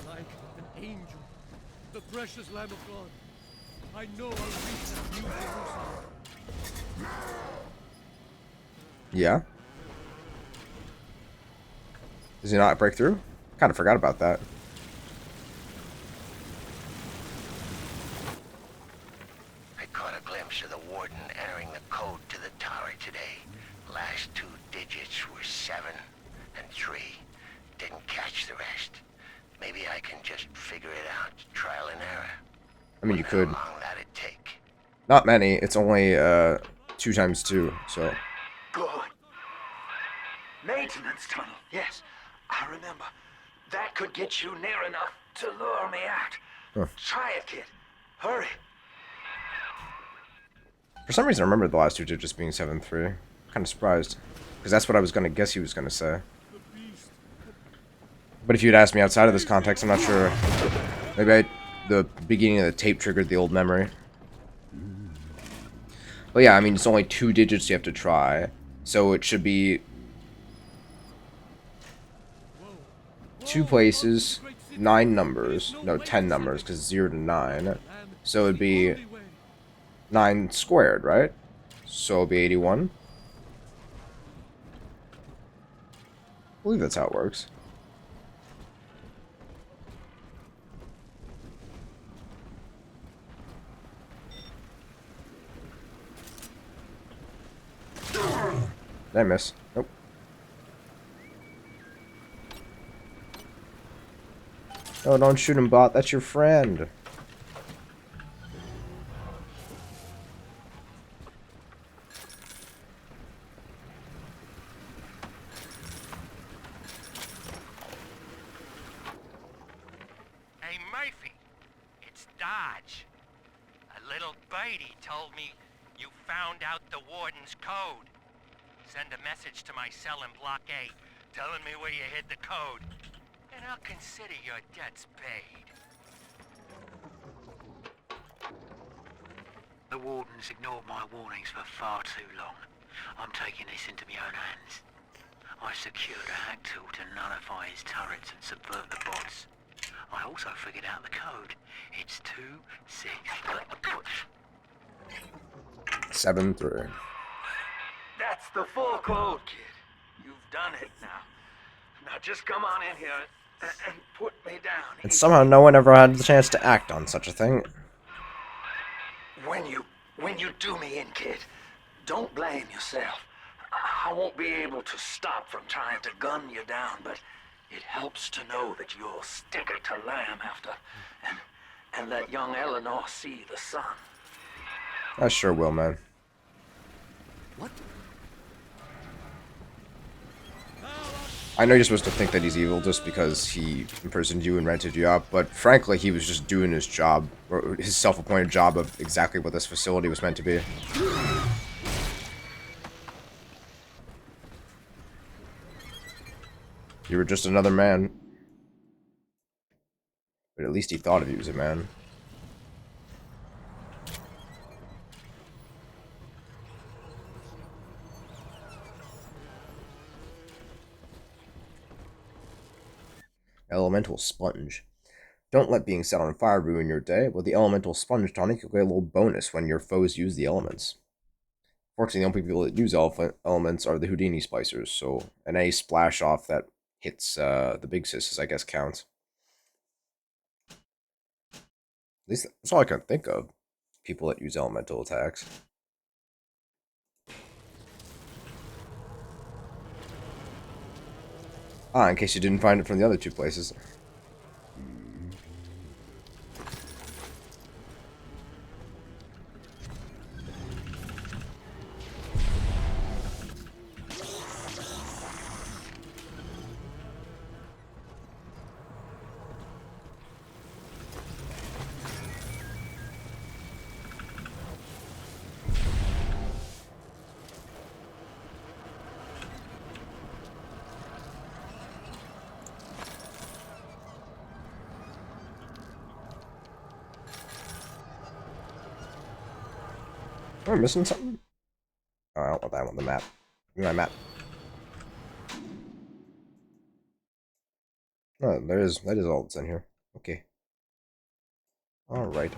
Like an angel, the precious Lamb of God. I know I'll reach that new Jerusalem. Yeah. Does he not break through? Kind of forgot about that. I caught a glimpse of the warden entering the code to the tower today. Last two digits were 7 and 3. Didn't catch the rest. Maybe I can just figure it out, trial and error. I mean, you could. How long that'd take? Not many. It's only 2 times 2, so. Good. Maintenance tunnel. Yes, I remember. That could get you near enough to lure me out. Huh. Try it, kid. Hurry. For some reason, I remember the last 2 digits being 7-3. Kind of surprised. Because that's what I was going to guess he was going to say. But if you'd asked me outside of this context, I'm not sure. Maybe the beginning of the tape triggered the old memory. But yeah, I mean, it's only 2 digits you have to try. So it should be 2 places, 9 numbers. No, 10 numbers, because 0 to 9. So it'd be 9 squared, right? So it'll be 81. I believe that's how it works. Did I miss? Nope. Oh, don't shoot him, bot. That's your friend. Hey, Murphy, it's Dodge. A little birdie told me you found out the warden's code. Send a message to my cell in Block A, telling me where you hid the code, and I'll consider your debts paid. The warden's ignored my warnings for far too long. I'm taking this into my own hands. I secured a hack tool to nullify his turrets and subvert the bots. I also figured out the code. It's 2-6. 7-3. That's the full code, kid. You've done it now. Now just come on in here and put me down. And somehow no one ever had the chance to act on such a thing. When you do me in, kid, don't blame yourself. I won't be able to stop from trying to gun you down, but it helps to know that you'll stick it to lamb after and let young Eleanor see the sun. I sure will, man. What? I know you're supposed to think that he's evil just because he imprisoned you and rented you out, but frankly, he was just doing his job, or his self-appointed job of exactly what this facility was meant to be. You were just another man. But at least he thought of you as a man. Elemental Sponge. Don't let being set on fire ruin your day. With the Elemental Sponge tonic, you'll get a little bonus when your foes use the elements. Fortunately, the only people that use elements are the Houdini splicers, so any splash off that hits the big sisters, I guess, counts. At least that's all I can think of. People that use elemental attacks. Ah, in case you didn't find it from the other two places. Am I missing something? Oh, I don't want that. I want the map. Give me my map. Oh, that is all that's in here. Okay. Alright.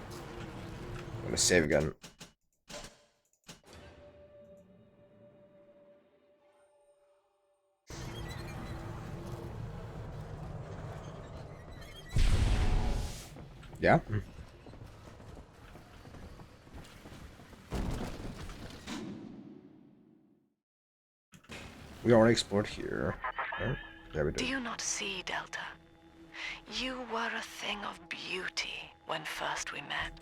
I'm gonna save again. Yeah? We already explored here. Right? Yeah, we did. Do you not see, Delta? You were a thing of beauty when first we met.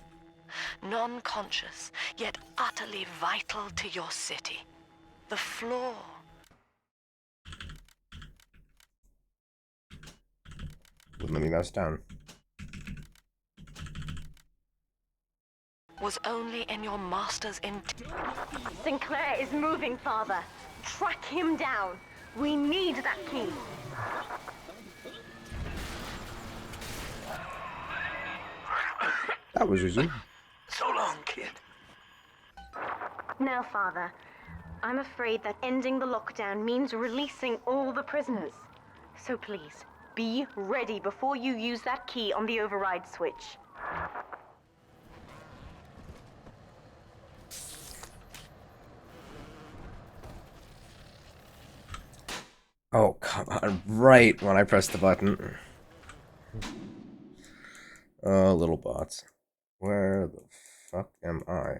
Non-conscious, yet utterly vital to your city. The flaw. Wouldn't let me mouse down. Was only in your master's Sinclair is moving, Father. Track him down. We need that key. That was easy. So long, kid. Now, Father, I'm afraid that ending the lockdown means releasing all the prisoners. So please, be ready before you use that key on the override switch. Oh, come on. Right when I press the button. Little bots. Where the fuck am I?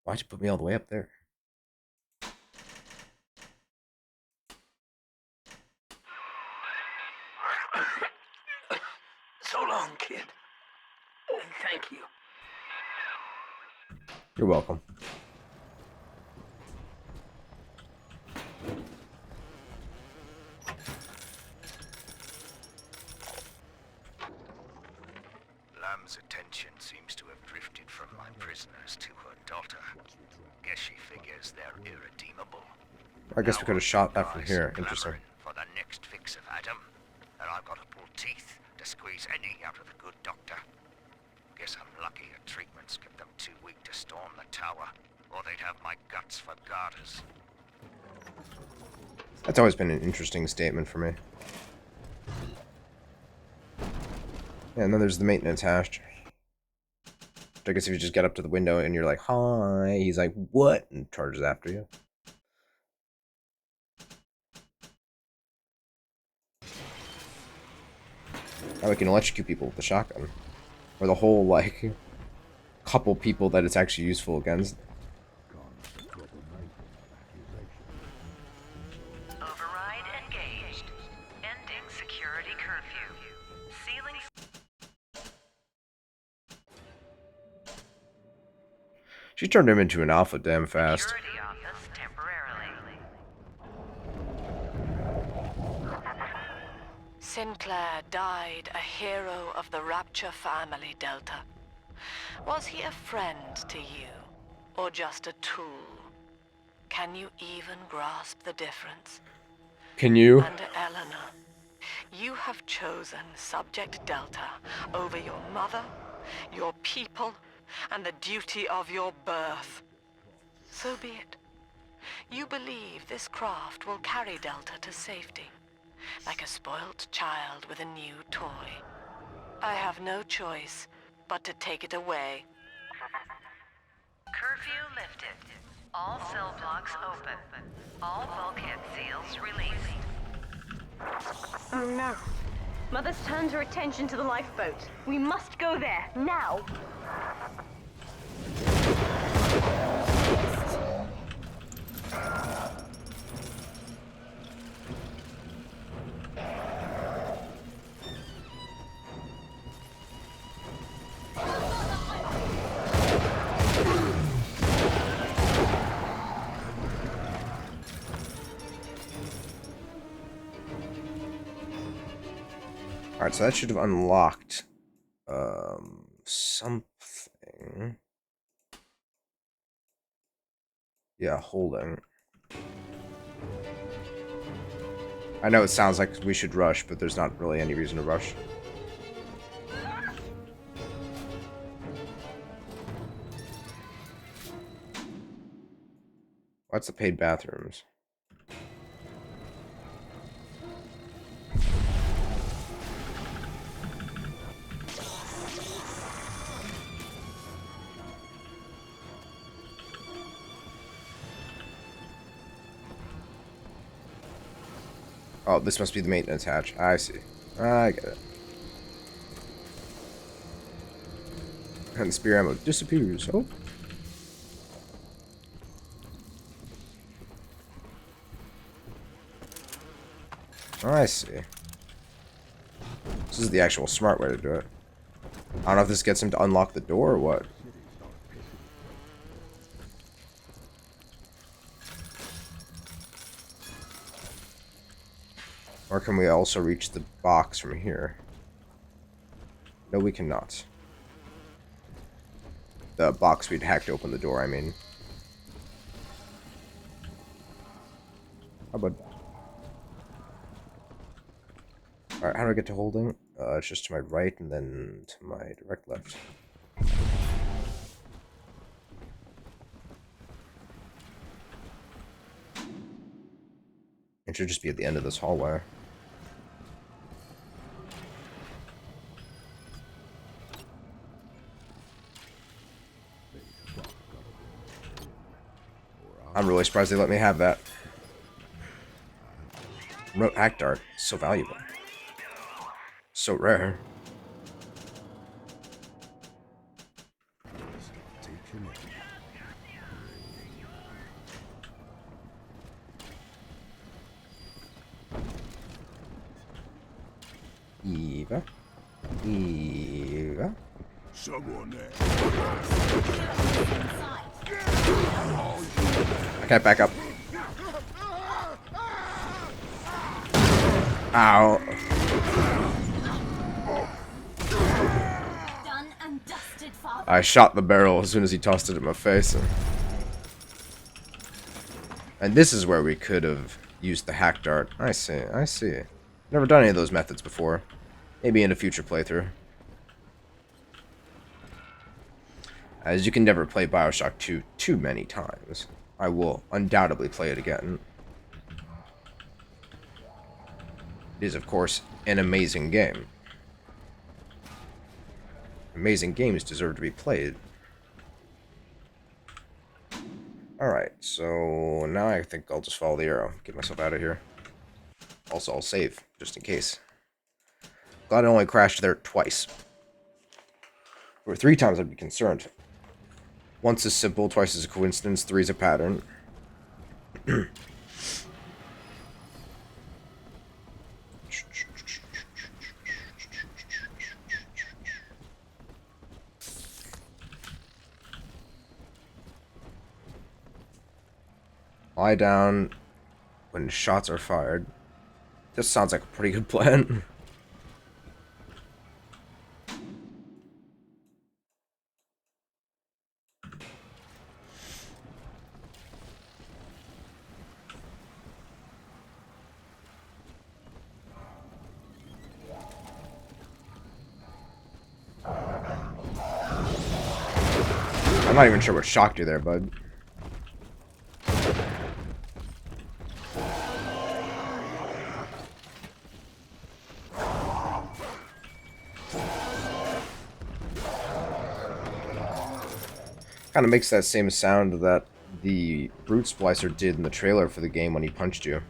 Why'd you put me all the way up there? So long, kid. And thank you. You're welcome. Lamb's attention seems to have drifted from my prisoners to her daughter. Guess she figures they're irredeemable. I guess we could have shot that from here. Interesting. For the next fix of Adam, and I've got to pull teeth to squeeze any out of the good doctor. Guess I'm lucky her treatments kept them too weak to storm the tower, or they'd have my guts for garters. That's always been an interesting statement for me. Yeah, and then there's the maintenance hatch. I guess if you just get up to the window and you're like, hi, he's like, what? And charges after you. Now we can electrocute people with the shotgun. Or the whole, like, couple people that it's actually useful against. Override engaged. Ending security curfew. Sealing. She turned him into an alpha damn fast. Security office temporarily. Sinclair died a hero of the Rapture family, Delta. Was he a friend to you, or just a tool? Can you even grasp the difference? Can you? And Eleanor, you have chosen Subject Delta over your mother, your people, and the duty of your birth. So be it. You believe this craft will carry Delta to safety, like a spoilt child with a new toy. I have no choice but to take it away. Curfew lifted. All cell blocks open. All bulkhead seals released. Oh no. Mother's turned her attention to the lifeboat. We must go there, now! Alright, so that should have unlocked something. Yeah, holding. I know it sounds like we should rush, but there's not really any reason to rush. What's the paid bathrooms? Oh, this must be the maintenance hatch. I see. I get it. And the spear ammo disappears. Oh. I see. This is the actual smart way to do it. I don't know if this gets him to unlock the door or what. Or can we also reach the box from here? No, we cannot. The box we'd hacked open the door, I mean. How about... Alright, how do I get to holding? It's just to my right and then to my direct left. It should just be at the end of this hallway. I'm really surprised they let me have that. Remote hack dart. So valuable. So rare. Eva. Eva. Someone there. I can't back up. Ow. Done and dusted, Father. I shot the barrel as soon as he tossed it in my face. And this is where we could have used the hack dart. I see, I see. Never done any of those methods before. Maybe in a future playthrough. As you can never play Bioshock 2 too many times. I will undoubtedly play it again. It is, of course, an amazing game. Amazing games deserve to be played. Alright, so now I think I'll just follow the arrow. Get myself out of here. Also, I'll save, just in case. Glad it only crashed there twice. Or 3 times I'd be concerned. Once is simple, twice is a coincidence, 3 is a pattern. Lie down when shots are fired. This sounds like a pretty good plan. I'm not even sure what shocked you there, bud. Kind of makes that same sound that the Brute Splicer did in the trailer for the game when he punched you.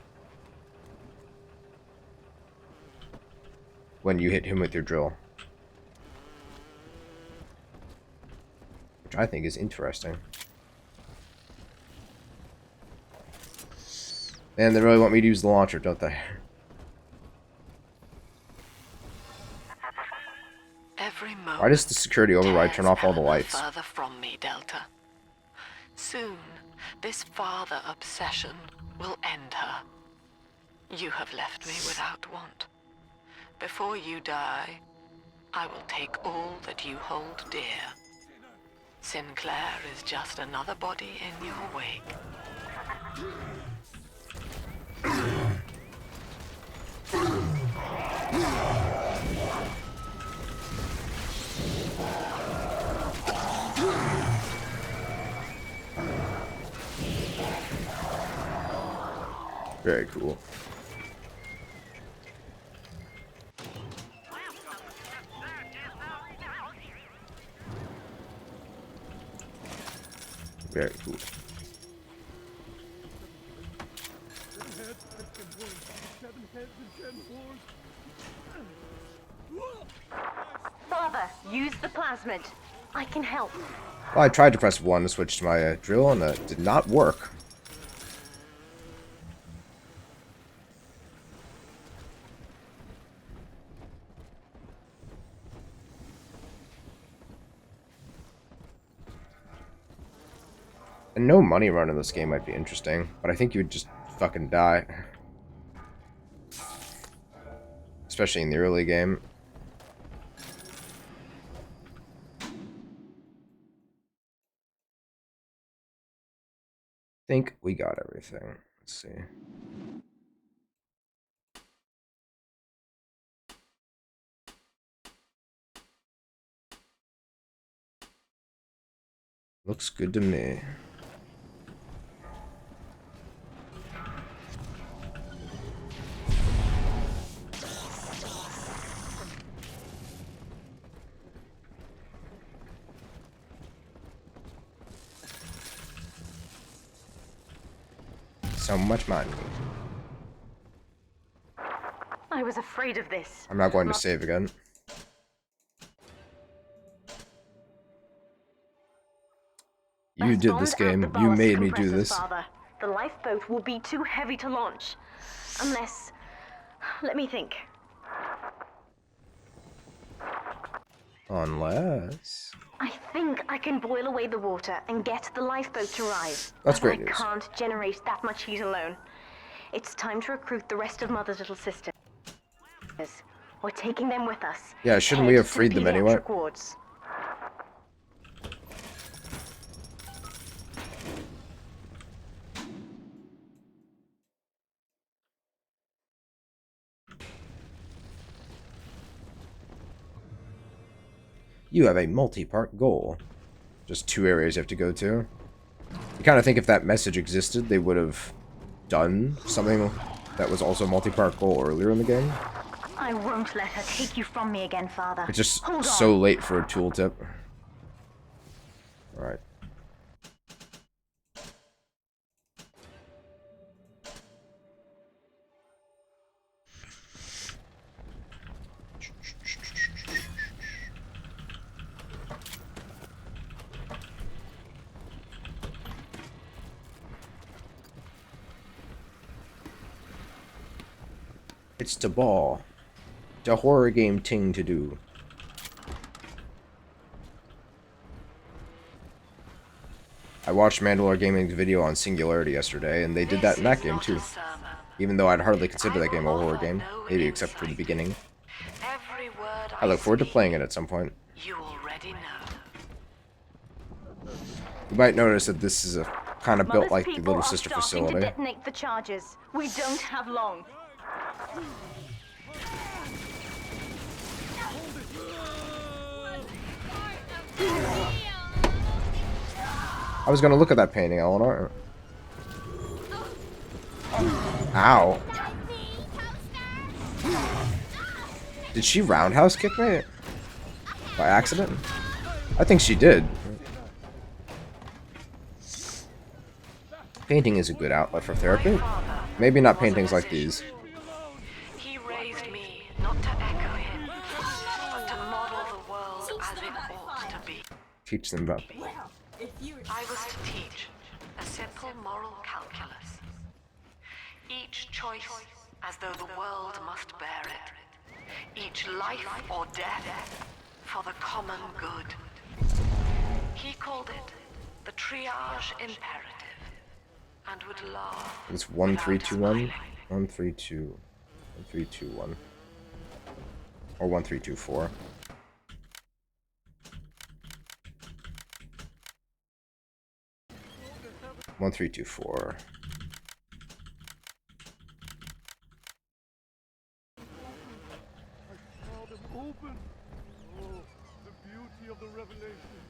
When you hit him with your drill. Which I think is interesting. And they really want me to use the launcher, don't they? Every moment Why does the security override turn off all the lights? further from me, Delta. Soon, this father obsession will end her. You have left me without want. Before you die, I will take all that you hold dear. Sinclair is just another body in your wake. Very cool. Very cool. Father, use the plasmid. I can help. Well, I tried to press 1 to switch to my drill, and that did not work. And no money run in this game might be interesting, but I think you would just fucking die. Especially in the early game. I think we got everything. Let's see. Looks good to me. So much money. I was afraid of this. I'm not going to save again. You did this game. You made me do this. Father. The lifeboat will be too heavy to launch. Unless... Let me think. Unless... I think I can boil away the water and get the lifeboat to rise. That's but great news. I can't generate that much heat alone. It's time to recruit the rest of Mother's little sisters. We're taking them with us. Yeah, shouldn't we have freed them anyway? Wards. You have a multi-part goal. Just 2 areas you have to go to. You kind of think if that message existed, they would have done something that was also a multi-part goal earlier in the game. I won't let her take you from me again, Father. It's just so late for a tooltip. Alright. It's the ball. The horror game ting to do. I watched Mandalore Gaming's video on Singularity yesterday, and they did that in that game too. Even though I'd hardly consider that game a horror game, maybe except for the beginning. I look forward to playing it at some point. You already know. You might notice that this is a kind of built like the Little Mother's Sister people are starting facility. to detonate the charges. We don't have long. I was gonna look at that painting, Eleanor. Ow. Did she roundhouse kick me? By accident? I think she did. Painting is a good outlet for therapy. Maybe not paintings like these. He raised me not to echo him, but to model the world as it ought to be. Teach them about. I was to teach a simple moral calculus. Each choice as though the world must bear it. Each life or death for the common good. He called it the triage imperative, and would laugh. It's 1 3 2 1, 1 3 2, 1 3 2 1, or 1 3 2 4. One, three, two, four. Saw them open. Oh, the beauty of the revelation.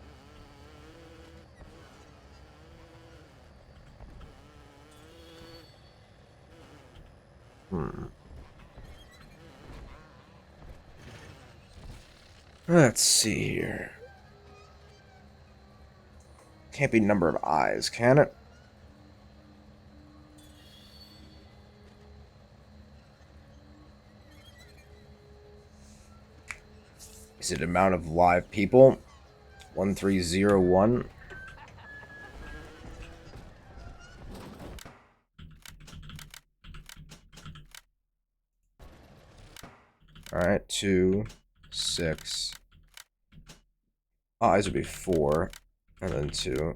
Let's see here. Can't be number of eyes, can it? Is it amount of live people? 1301. Alright, 2, 6. Eyes would be 4, and then 2.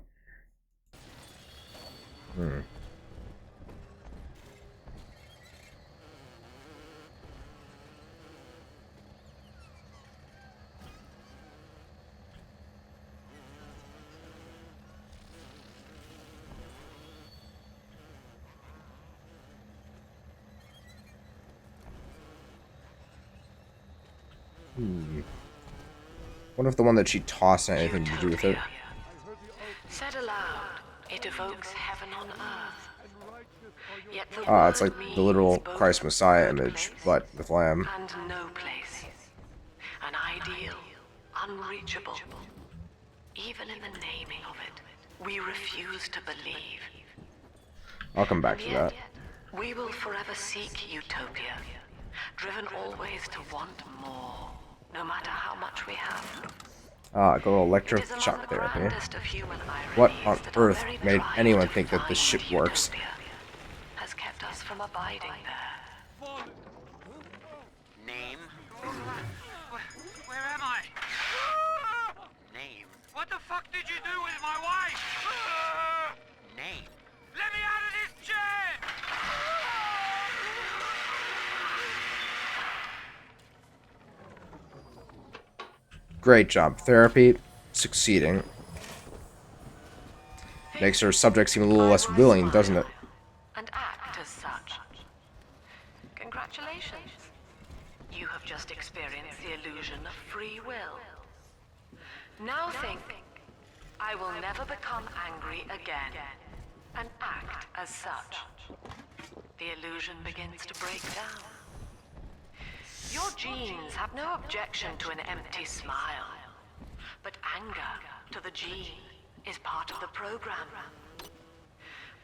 What if the one that she tossed had anything to do with it? Said aloud, it evokes heaven on earth. Yet the Ah, it's like word the literal means both Christ Messiah good image, place but with lamb. and no place. An ideal, unreachable. Even in the naming of it, we refuse to believe. I'll come back to And that. yet, we will forever seek utopia, driven always to want more, no matter how much we have. Ah, go It is among electroshock the therapy. grandest of human What ironies on that our earth very made drive anyone to think that this shit find works? utopia has kept us from abiding there. Name? Where am I? Name? What the fuck did you do with my wife? Name? Let me out of this chair! Great job. Therapy succeeding. Makes her subject seem a little less willing, doesn't it? And act as such. Congratulations. You have just experienced the illusion of free will. Now think, I will never become angry again, and act as such. The illusion begins to break down. Your genes have no objection to an empty smile, but anger to the gene is part of the program.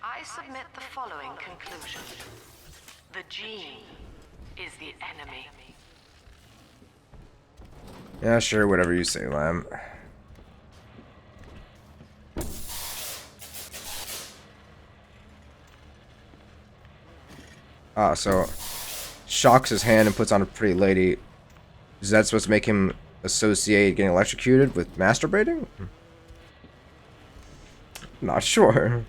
I submit the following conclusion. The gene is the enemy. Yeah, sure, whatever you say, Lamb. Ah, so shocks his hand and puts on a pretty lady. Is that supposed to make him associate getting electrocuted with masturbating? Not sure.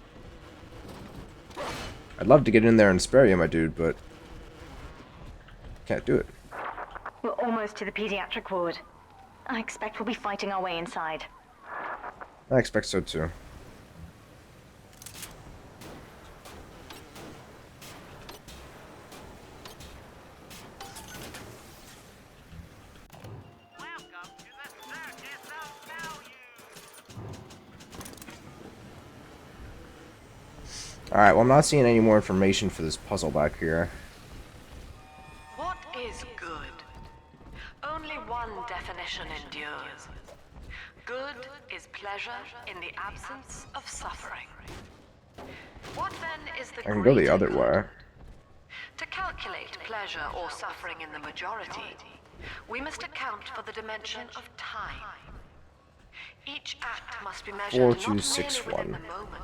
I'd love to get in there and spare you, my dude, but can't do it. We're almost to the pediatric ward. I expect we'll be fighting our way inside. I expect so too. Alright, well I'm not seeing any more information for this puzzle back here. What is good? Only one definition endures. Good is pleasure in the absence of suffering. What then is the I can go the greater other good? way. To calculate pleasure or suffering in the majority, we must account for the dimension of time. Each act must be measured not merely 4261. within the moment,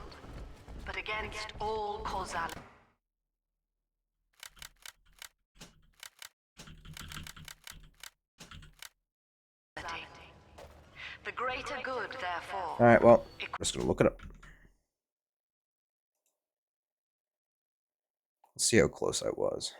but against all causality. The greater good, therefore. Alright, well, I'm just gonna look it up. Let's see how close I was.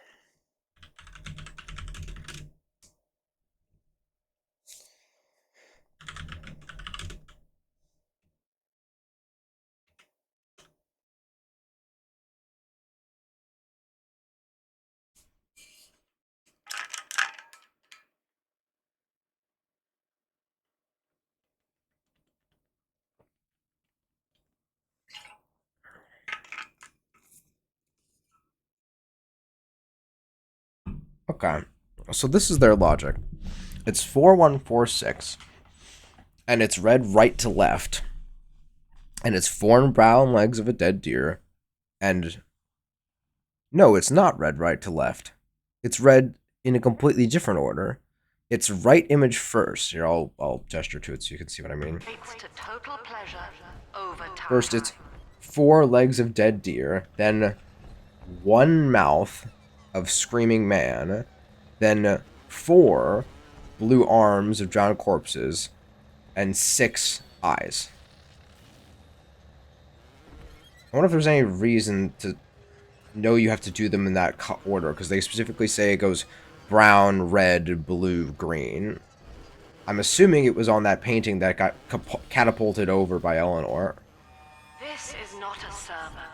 Okay, so this is their logic. It's 4146, and it's read right to left, and it's 4 brown legs of a dead deer, and no, it's not read right to left. It's read in a completely different order. It's right image first. Here, I'll gesture to it so you can see what I mean. To total pleasure over time. First, it's 4 legs of dead deer, then 1 mouth of screaming man, then 4 blue arms of drowned corpses, and 6 eyes. I wonder if there's any reason to know you have to do them in that order, because they specifically say it goes brown, red, blue, green. I'm assuming it was on that painting that got catapulted over by Eleanor. This is not a sermon.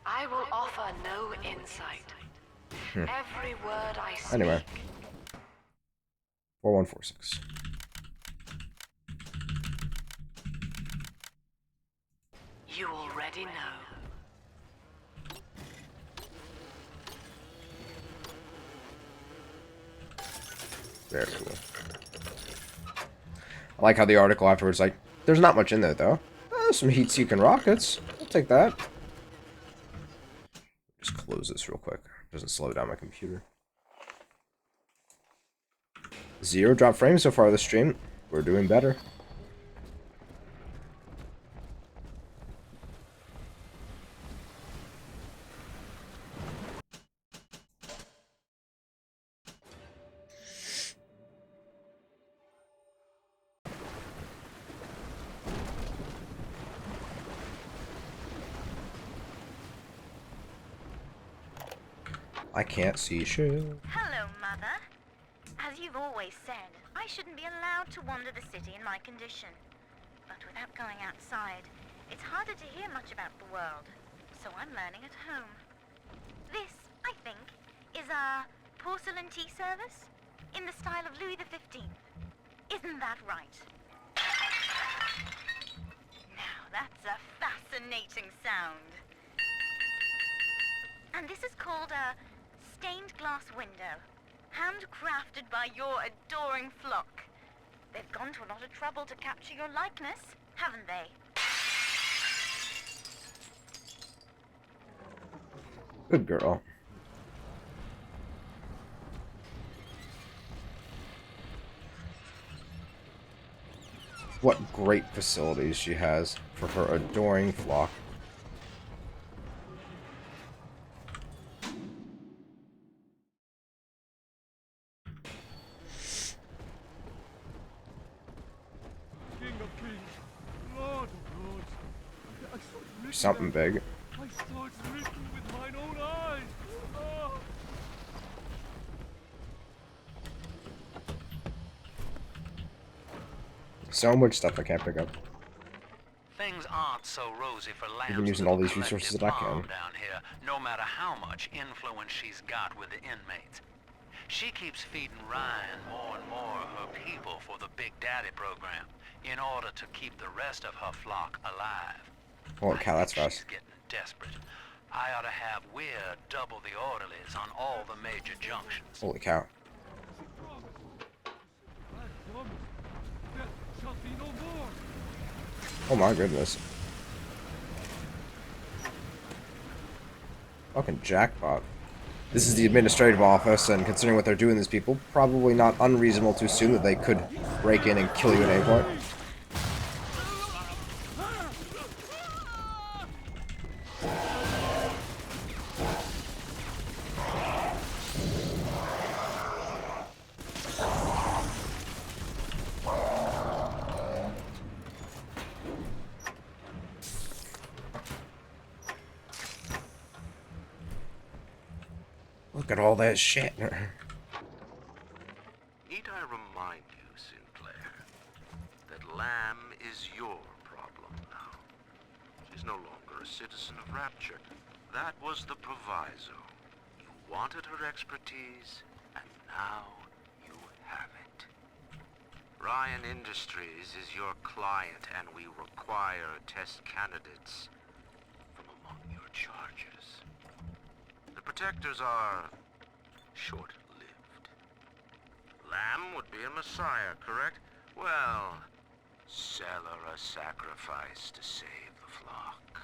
I will offer no insight. Every word I speak. Anyway. 4146. You already know. Very cool. I like how the article afterwards, like, there's not much in there, though. Some heat-seeking rockets. I'll take that. Just close this real quick. Doesn't slow down my computer. 0 drop frames so far this stream. We're doing better. I can't see shit. Hello, Mother. As you've always said, I shouldn't be allowed to wander the city in my condition. But without going outside, it's harder to hear much about the world, so I'm learning at home. This, I think, is a porcelain tea service in the style of Louis XV. Isn't that right? Now, that's a fascinating sound. And this is called a stained glass window, handcrafted by your adoring flock. They've gone to a lot of trouble to capture your likeness, haven't they? Good girl. What great facilities she has for her adoring flock. Something big. I saw it written with mine own eyes. Ah. So much stuff I can't pick up. Things aren't so rosy for I've been Lamb's using all little these resources collective that I can. mom down here, no matter how much influence she's got with the inmates. She keeps feeding Ryan more and more of her people for the Big Daddy program in order to keep the rest of her flock alive. Holy cow, that's I think fast. she's getting desperate. I ought to have Weir double the orderlies on all the major junctions. Holy cow. I promise. There shall be no more. Oh my goodness. Fucking jackpot. This is the administrative office, and considering what they're doing to these people, probably not unreasonable to assume that they could break in and kill you at any point. Look at all that shit. Need I remind you, Sinclair, that Lamb is your problem now? She's no longer a citizen of Rapture. That was the proviso. You wanted her expertise, and now you have it. Ryan Industries is your client, and we require test candidates from among your charges. The protectors are short-lived. Lamb would be a messiah, correct? Well, sell her a sacrifice to save the flock.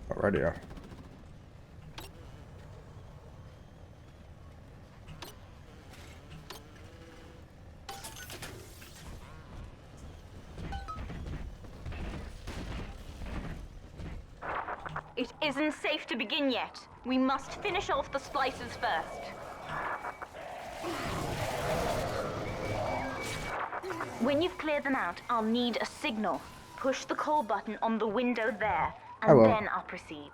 Alrighty. It isn't safe to begin yet. We must finish off the splicers first. When you've cleared them out, I'll need a signal. Push the call button on the window there, I and will. then I'll proceed.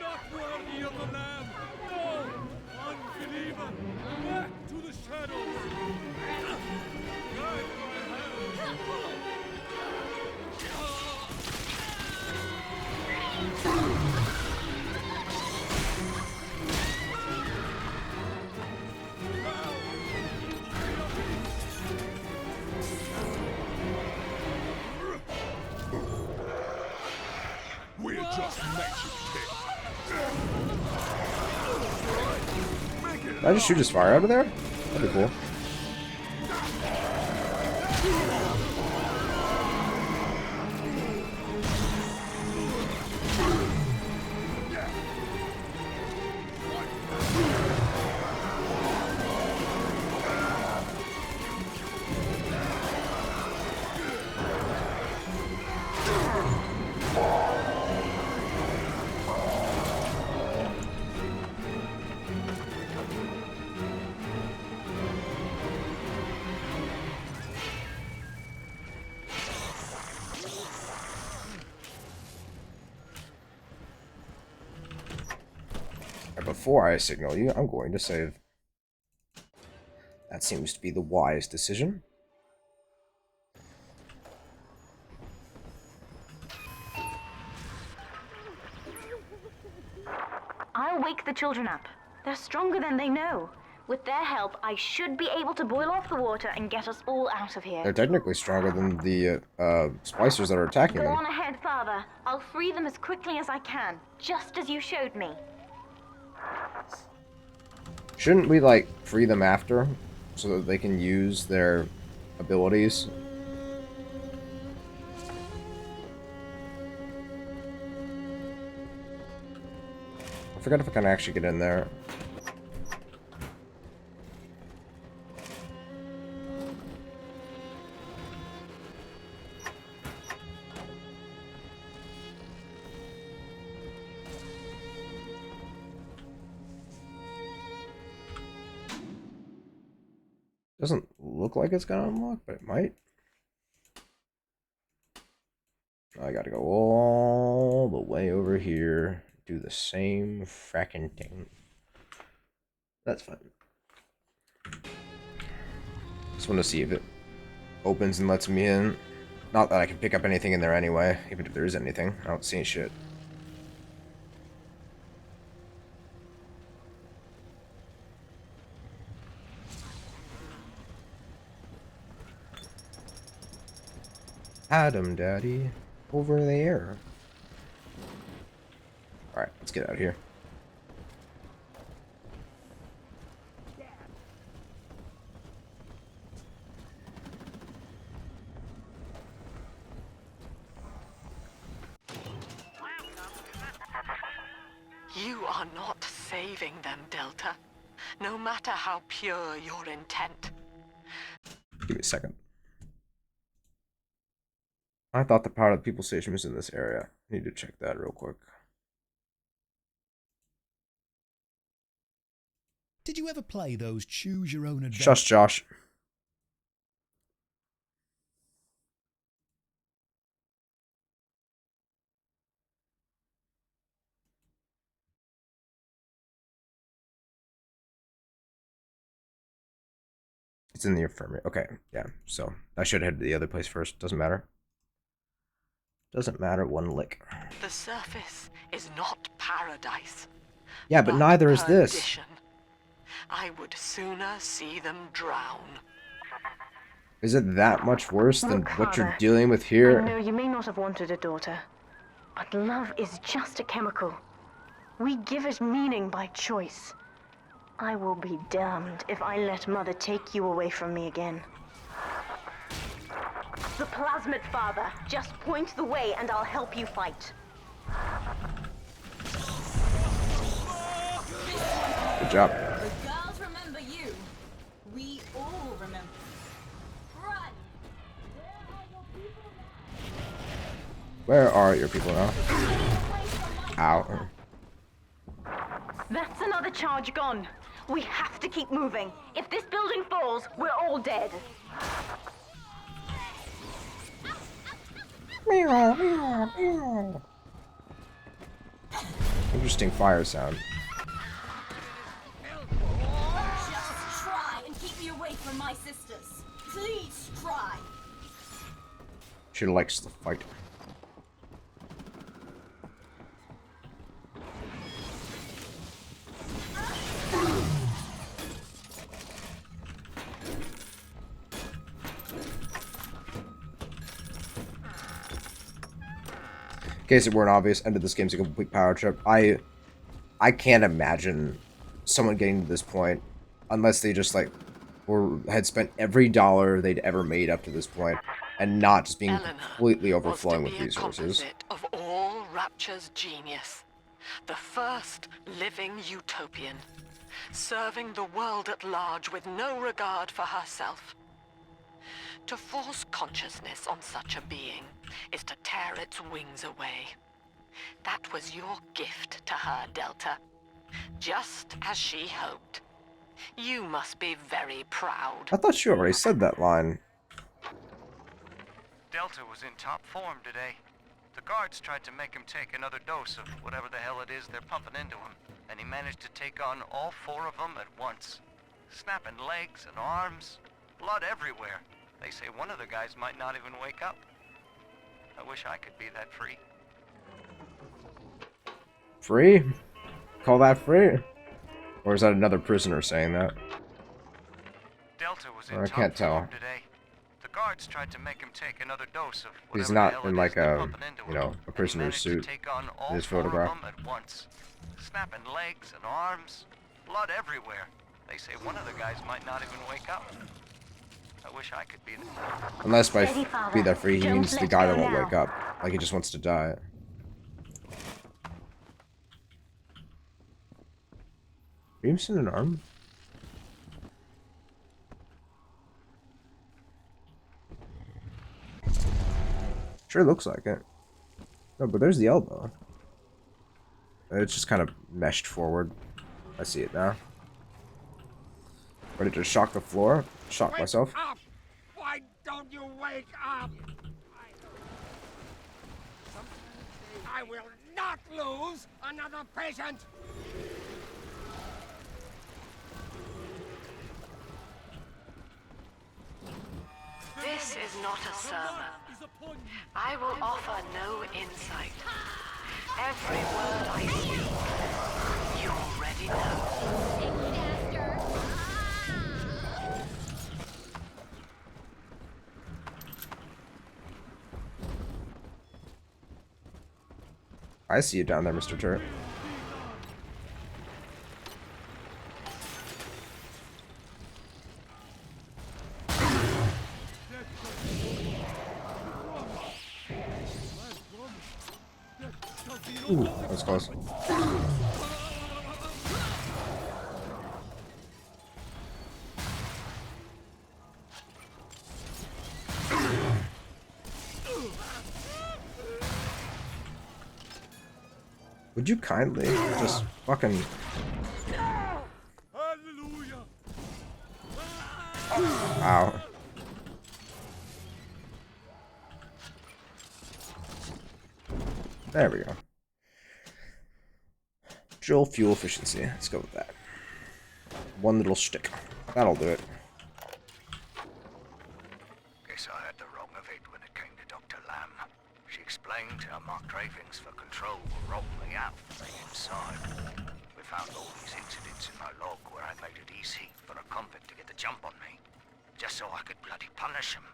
Not worthy of the Lamb! No! Unbeliever! Back to the shadows! Guide my hand! We're just matching Did I just shoot his fire out of there? That'd be cool. Before I signal you, I'm going to save. That seems to be the wise decision. I'll wake the children up. They're stronger than they know. With their help, I should be able to boil off the water and get us all out of here. They're technically stronger than the splicers that are attacking Go them. on ahead, Father. I'll free them as quickly as I can, just as you showed me. Shouldn't we, like, free them after, so that they can use their abilities? I forgot if I can actually get in there. Doesn't look like it's gonna unlock, but it might. I gotta go all the way over here, do the same fracking thing. That's fine. Just want to see if it opens and lets me in. Not that I can pick up anything in there anyway, even if there is anything. I don't see shit. Adam, Daddy. Over there. Alright, let's get out of here. You are not saving them, Delta. No matter how pure your intent. Give me a second. I thought the power of the people station was in this area. I need to check that real quick. Did you ever play those choose your own adventure? Shush, Josh. It's in the infirmary. Okay, yeah. So I should head to the other place first. Doesn't matter. Doesn't matter one lick. The surface is not paradise. Yeah, but neither is this. Perdition. I would sooner see them drown. Is it that much worse than Look, what you're Father, dealing with here? I know you may not have wanted a daughter, but love is just a chemical. We give it meaning by choice. I will be damned if I let Mother take you away from me again. The plasmid, Father. Just point the way and I'll help you fight. Good job. The girls remember you. We all remember. Run! Where are your people now? Ow. That's another charge gone. We have to keep moving. If this building falls, we're all dead. Interesting fire sound. Just try and keep me away from my sisters. Please try. She likes the fight. In case it weren't obvious, end of this game's a complete power trip. I can't imagine someone getting to this point unless they just like had spent every dollar they'd ever made up to this point and not just being completely overflowing with resources. Of all Rapture's genius, the first living utopian, serving the world at large with no regard for herself. To force consciousness on such a being is to tear its wings away. That was your gift to her, Delta. Just as she hoped. You must be very proud. I thought she already said that line. Delta was in top form today. The guards tried to make him take another dose of whatever the hell it is they're pumping into him, and he managed to take on all 4 of them at once. Snapping legs and arms, blood everywhere. They say one of the guys might not even wake up. I wish I could be that free. Free? Call that free? Or is that another prisoner saying that? Delta was in I can't tell. today. The guards tried to make him take another dose of He's whatever not the hell in it like is they're a, pumping into you him, know, a and he prisoner's managed to suit take on all in his 4 photograph. of them at once. Snapping legs and arms, blood everywhere. They say one of the guys might not even wake up. I wish I could be there. Unless by be that free, he means the guy that won't wake up. Like he just wants to die. Are you missing an arm? Sure looks like it. No, but there's the elbow. It's just kind of meshed forward. I see it now. Ready to shock the floor? Shock myself. Up! Why don't you wake up? I will not lose another patient! This is not a sermon. I will offer no insight. Every word I speak, you already know. I see you down there, Mr. Turret. Ooh, that was close. Would you kindly just fucking... Ow. There we go. Drill fuel efficiency. Let's go with that. One little shtick. That'll do it. Guess I had the wrong of it when it came to Dr. Lamb. She explained how my cravings for control were rolling me out from the inside. We found all these incidents in my log where I made it easy for a convict to get the jump on me, just so I could bloody punish him.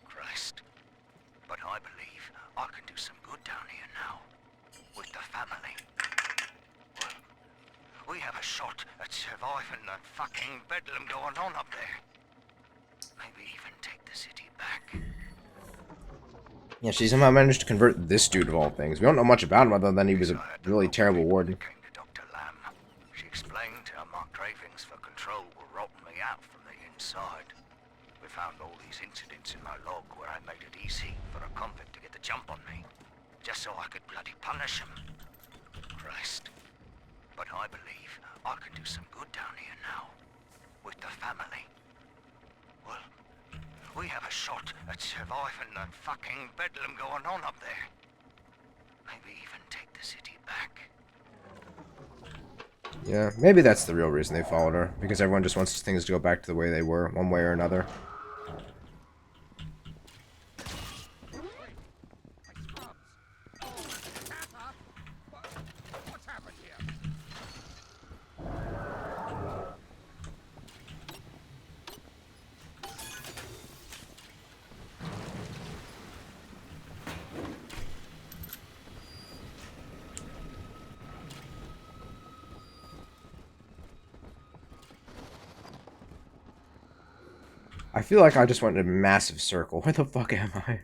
Christ. But I believe I can do some good down here now. With the family. Well, we have a shot at surviving that fucking bedlam going on up there. Maybe even take the city back. Yeah, she somehow managed to convert this dude of all things. We don't know much about him other than he was a really terrible warden. Dr. Lamb. She explained how my cravings for control were rotting me out from the inside. We found all these incidents in my log where I made it easy for a convict to get the jump on me, just so I could bloody punish him. Christ. But I believe I can do some good down here now. With the family. Well, we have a shot at surviving that fucking bedlam going on up there. Maybe even take the city back. Yeah, maybe that's the real reason they followed her. Because everyone just wants things to go back to the way they were, one way or another. I feel like I just went in a massive circle. Where the fuck am I?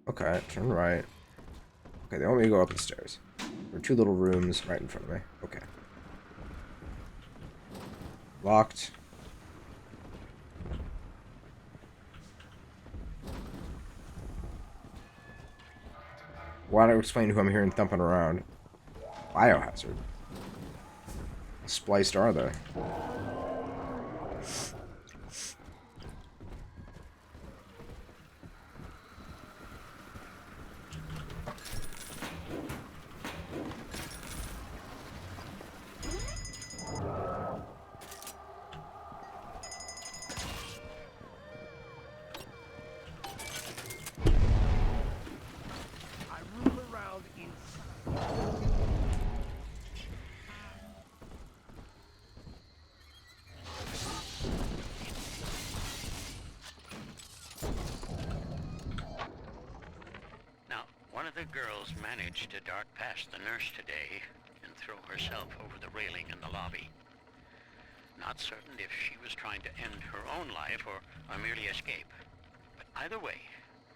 Okay, turn right. Okay, they want me to go up the stairs. There are two little rooms right in front of me. Okay. Locked. Why don't I explain who I'm hearing thumping around? Biohazard. Spliced are they? The girls managed to dart past the nurse today and throw herself over the railing in the lobby. Not certain if she was trying to end her own life or merely escape. But either way,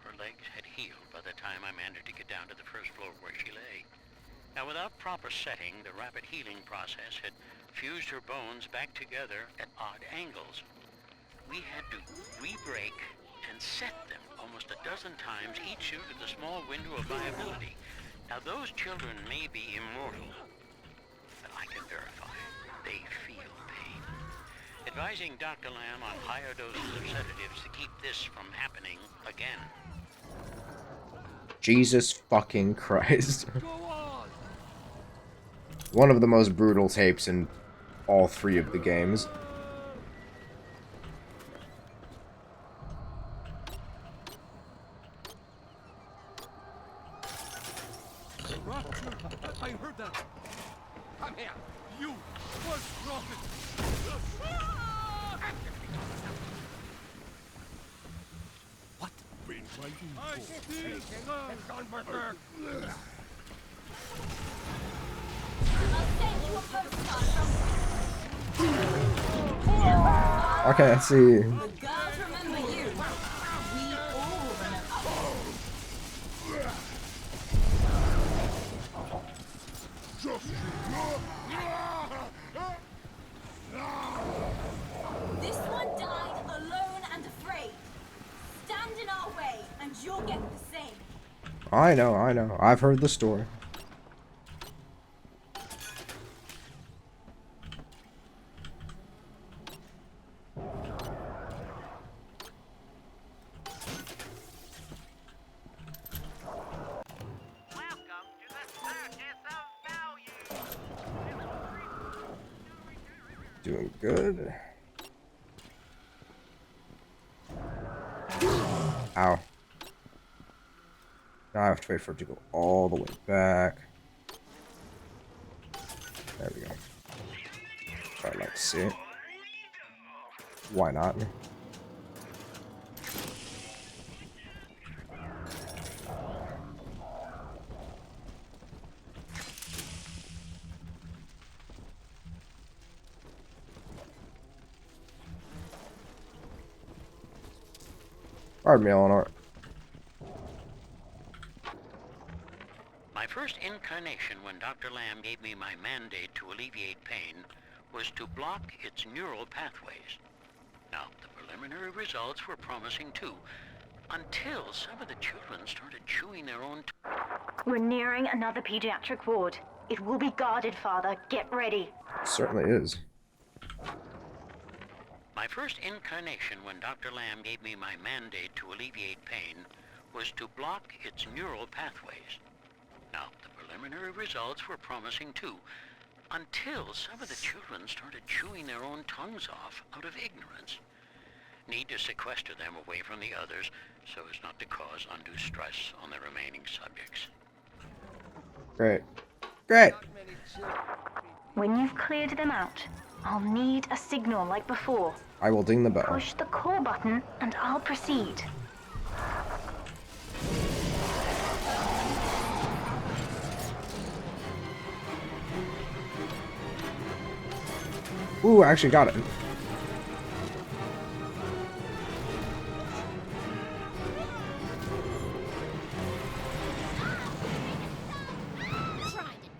her legs had healed by the time I managed to get down to the first floor where she lay. Now, without proper setting, the rapid healing process had fused her bones back together at odd angles. We had to re-break and set them almost a dozen times, each suit at a small window of viability. Now, those children may be immortal, but I can verify they feel pain. Advising Dr. Lamb on higher doses of sedatives to keep this from happening again. Jesus fucking Christ. One of the most brutal tapes in all 3 of the games. I heard that. Come here. You was rocket. What? Been waiting for. It's on my back. I'll send you a postcard from... Okay, let's see. The girls remember you. We all remember. This one died alone and afraid. Stand in our way, and you'll get the same. I know. I've heard the story. Doing good. Ow. Now I have to wait for it to go all the way back. There we go. I'd like to see it. Why not? Pardon me, Eleanor. My first incarnation when Dr. Lamb gave me my mandate to alleviate pain was to block its neural pathways. Now, the preliminary results were promising too, until some of the children started chewing their own We're nearing another pediatric ward. It will be guarded, Father. Get ready. It certainly is. My first incarnation when Dr. Lamb gave me my mandate to alleviate pain was to block its neural pathways. Now, the preliminary results were promising too, until some of the children started chewing their own tongues off out of ignorance. Need to sequester them away from the others so as not to cause undue stress on the remaining subjects. Great. Great! When you've cleared them out, I'll need a signal like before. I will ding the bell. Push the call button and I'll proceed. Ooh, I actually got it. Trying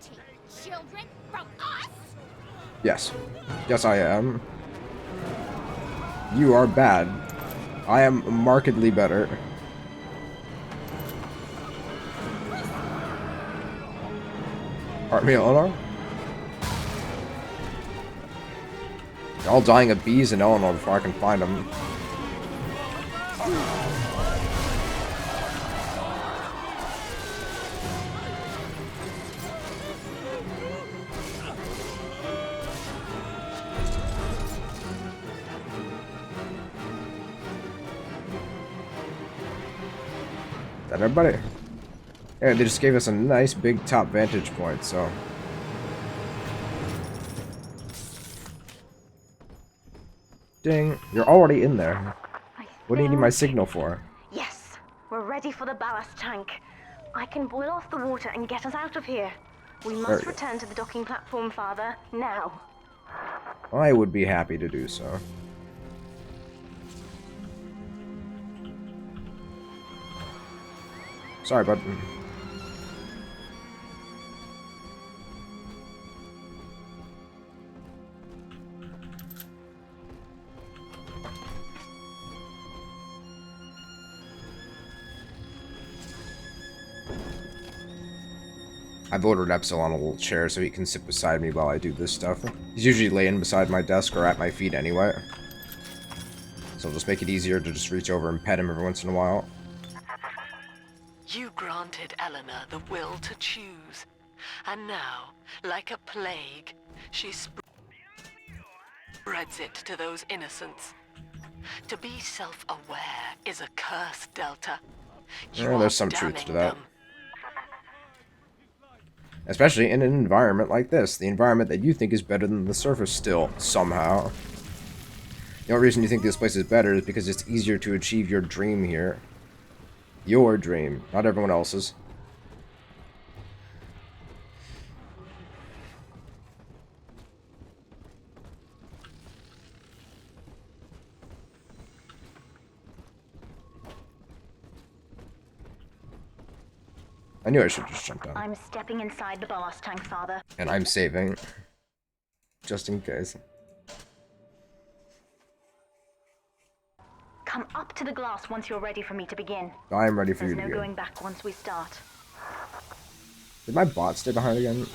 to take children from us? Yes. Yes, I am. You are bad. I am markedly better. Pardon me, Eleanor? They're all dying of bees in Eleanor before I can find them. Is that everybody? Yeah, they just gave us a nice big top vantage point, so... Ding. You're already in there. What do you need my signal for? Yes, we're ready for the ballast tank. I can boil off the water and get us out of here. We must return to the docking platform, Father, now. I would be happy to do so. Sorry, bud. I've ordered Epsilon a little chair so he can sit beside me while I do this stuff. He's usually laying beside my desk or at my feet anyway. So it'll just make it easier to just reach over and pet him every once in a while. You granted Eleanor the will to choose. And now, like a plague, she spreads it to those innocents. To be self-aware is a curse, Delta. Yeah, there's some truth to that. Especially in an environment like this. The environment that you think is better than the surface still, somehow. The only reason you think this place is better is because it's easier to achieve your dream here. Your dream, not everyone else's. I knew I should just jump down. I'm stepping inside the blast tank, Father. And I'm saving. Just in case. Come up to the glass once you're ready for me to begin. I am ready for you to There's no begin. going back once we start. Did my bot stay behind again?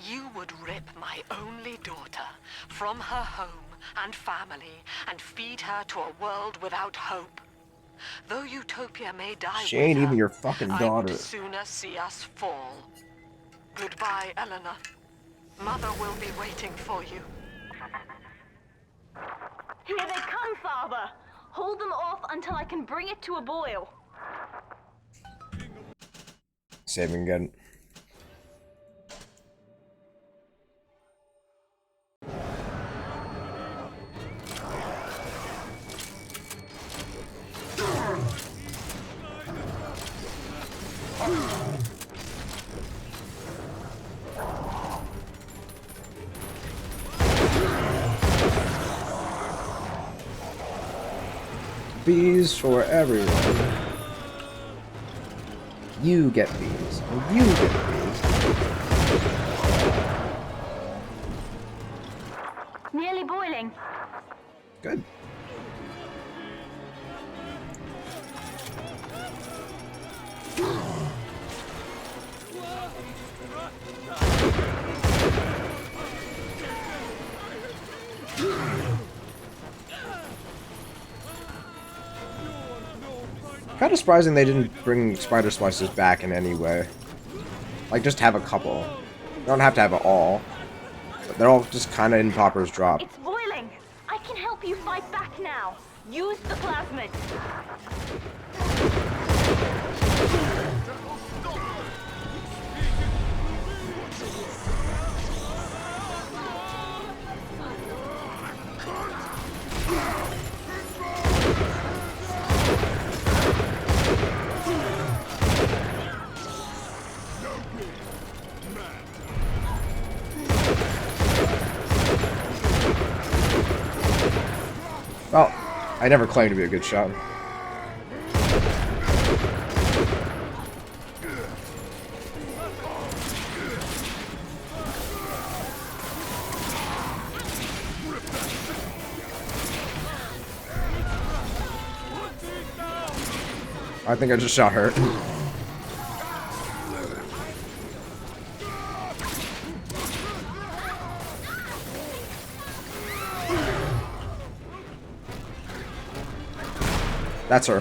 You would rip my only daughter from her home and family and feed her to a world without hope. Though Utopia may die She with ain't her, even your fucking daughter. I would sooner see us fall. Goodbye, Eleanor. Mother will be waiting for you. Here they come, Father! Hold them off until I can bring it to a boil. Saving again. Bees for everyone. You get bees. And you get bees. Nearly boiling. Good. Kind of surprising they didn't bring spider splices back in any way. Like, just have a couple. You don't have to have it all. But they're all just kind of in Popper's drop. It's boiling. I can help you fight back now. Use the plasmid. Well, I never claimed to be a good shot. I think I just shot her. That's her.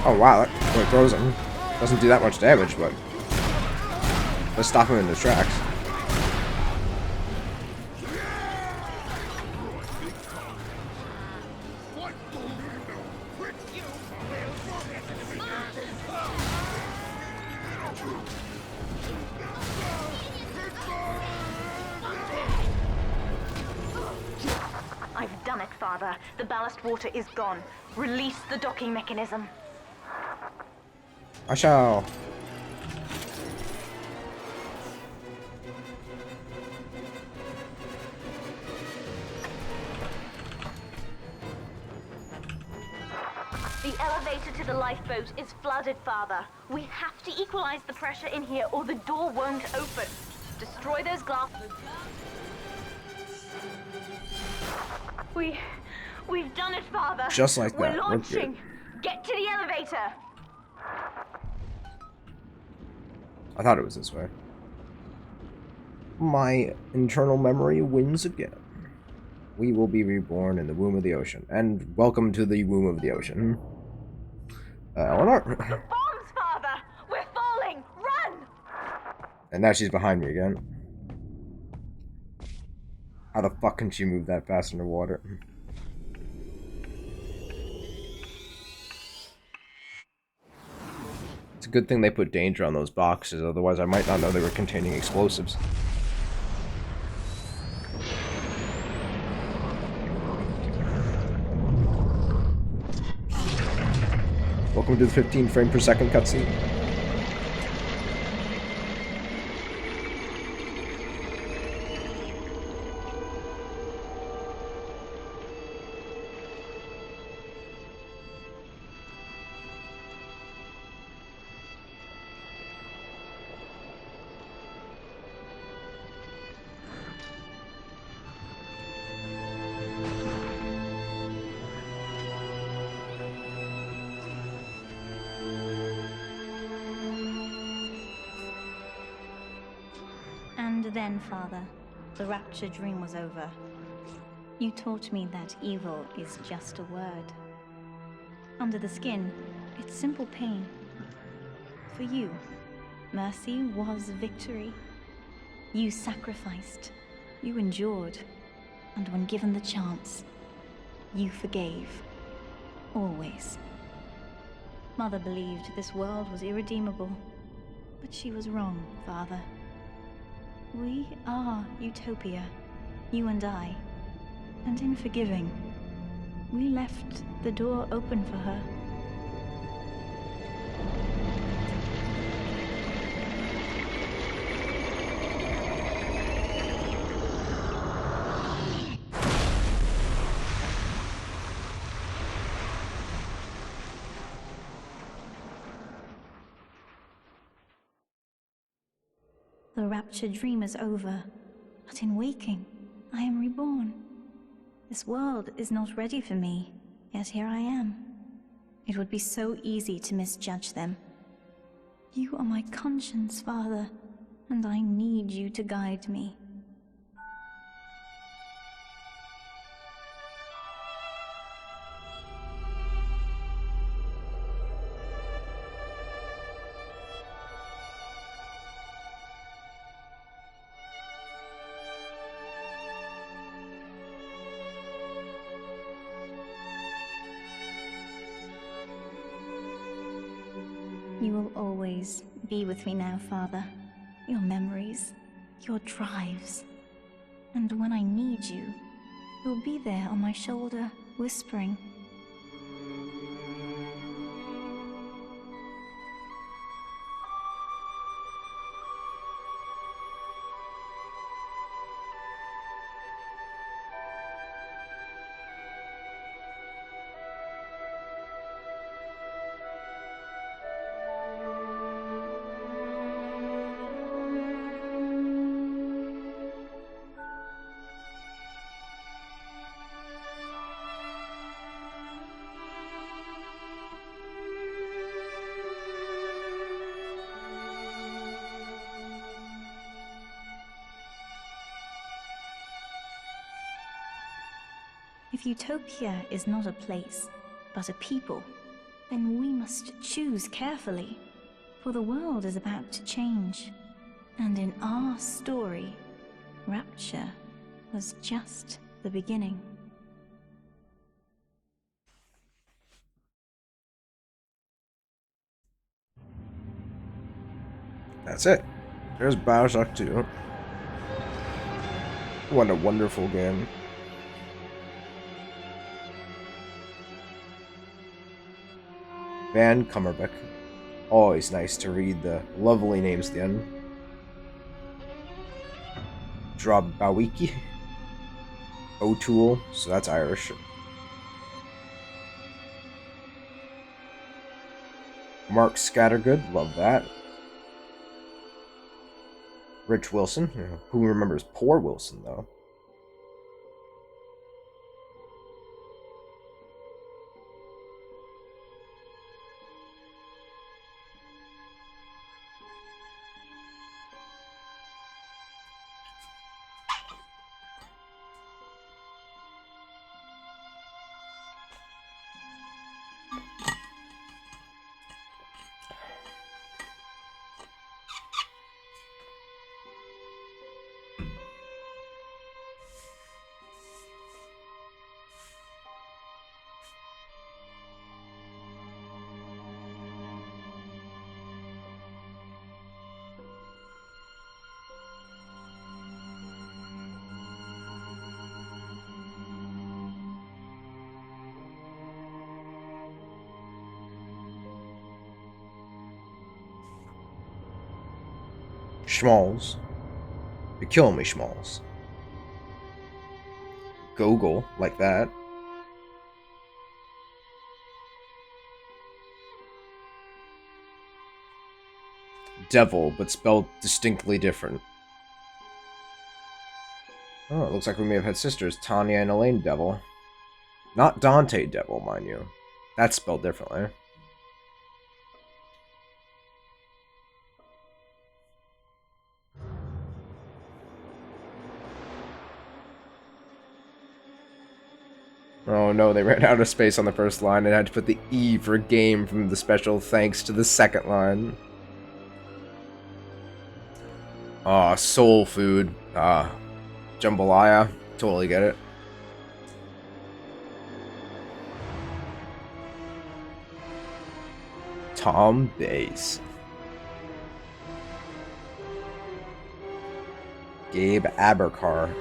Oh wow, that really throws him. Doesn't do that much damage, but let's stop him in his tracks. Father. The ballast water is gone. Release the docking mechanism. I shall. The elevator to the lifeboat is flooded, Father. We have to equalize the pressure in here or the door won't open. Destroy those glass... We've done it, Father. Just like that. We're launching. Get to the elevator. I thought it was this way. My internal memory wins again. We will be reborn in the womb of the ocean. And welcome to the womb of the ocean. Eleanor. Bombs, Father! We're falling! Run! And now she's behind me again. How the fuck can she move that fast underwater? It's a good thing they put danger on those boxes, otherwise I might not know they were containing explosives. Welcome to the 15 frame per second cutscene. And then, Father, the rapture dream was over. You taught me that evil is just a word. Under the skin, it's simple pain. For you, mercy was victory. You sacrificed, you endured, and when given the chance, you forgave. Always. Mother believed this world was irredeemable, but she was wrong, Father. We are Utopia, you and I. And in forgiving, we left the door open for her. The rapture dream is over, but in waking, I am reborn. This world is not ready for me, yet here I am. It would be so easy to misjudge them. You are my conscience, Father, and I need you to guide me. You will always be with me now, Father. Your memories, your drives. And when I need you, you'll be there on my shoulder, whispering. If Utopia is not a place, but a people, then we must choose carefully, for the world is about to change. And in our story, Rapture was just the beginning. That's it. There's Bioshock 2. What a wonderful game. Van Kummerbeck. Always nice to read the lovely names at the end. Drabowiki. O'Toole, so that's Irish. Mark Scattergood, love that. Rich Wilson, who remembers Poor Wilson, though? Schmalls. You're killing me, Schmalls. Gogol, like that. Devil, but spelled distinctly different. Oh, it looks like we may have had sisters, Tanya and Elaine Devil. Not Dante Devil, mind you. That's spelled differently. Oh no, they ran out of space on the first line and had to put the E for game from the special thanks to the second line. Ah, soul food. Jambalaya. Totally get it. Tom Bass. Gabe Abercar.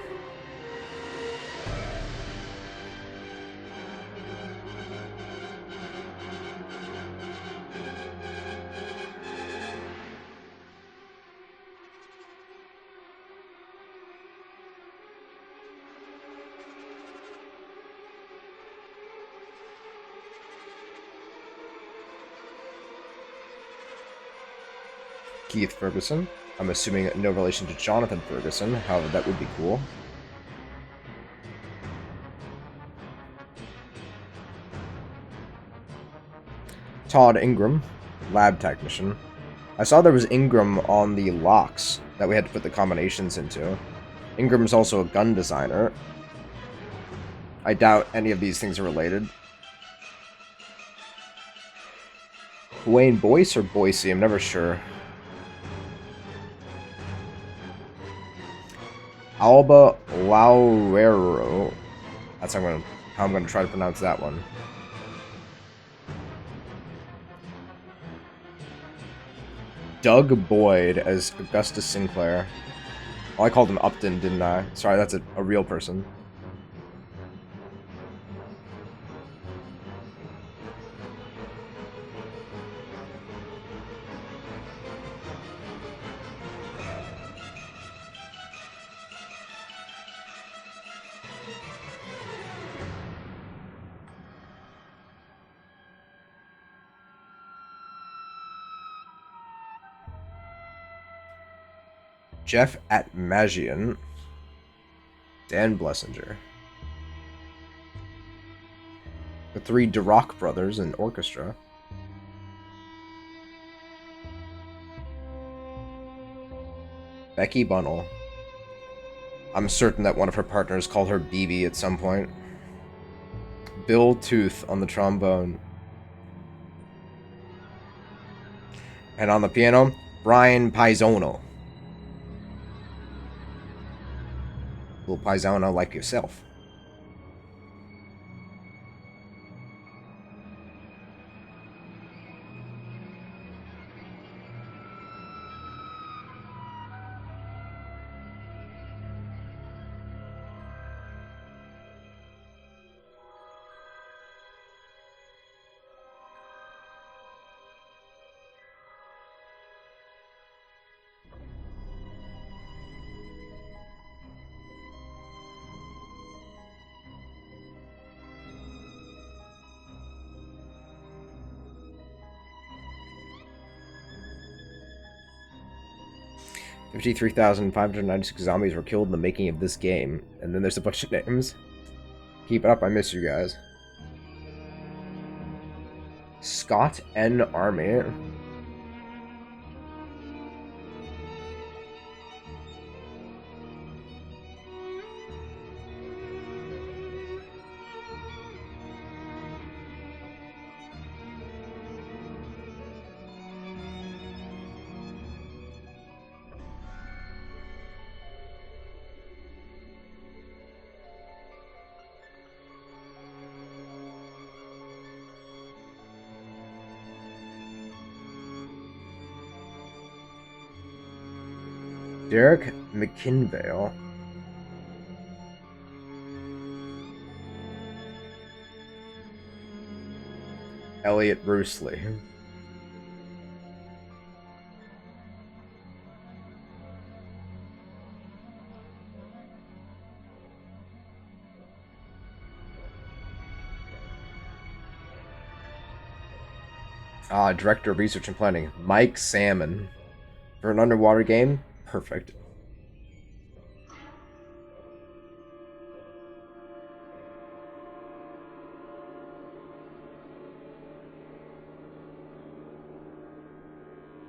Keith Ferguson. I'm assuming no relation to Jonathan Ferguson, however that would be cool. Todd Ingram, lab technician. I saw there was Ingram on the locks that we had to put the combinations into. Ingram's also a gun designer. I doubt any of these things are related. Wayne Boyce or Boise? I'm never sure. Alba Laurero. That's how I'm gonna try to pronounce that one. Doug Boyd as Augustus Sinclair. Oh, I called him Upton, didn't I? Sorry, that's a real person. Jeff Atmagian. Dan Blessinger. The three DeRock brothers in orchestra. Becky Bunnell. I'm certain that one of her partners called her BB at some point. Bill Tooth on the trombone. And on the piano, Brian Paisono. Little Paisono like yourself. 53,596 zombies were killed in the making of this game. And then there's a bunch of names. Keep it up, I miss you guys. Scott N. Army. Derek McKinvale. Elliot Brucely. Director of Research and Planning, Mike Salmon. For an underwater game, perfect.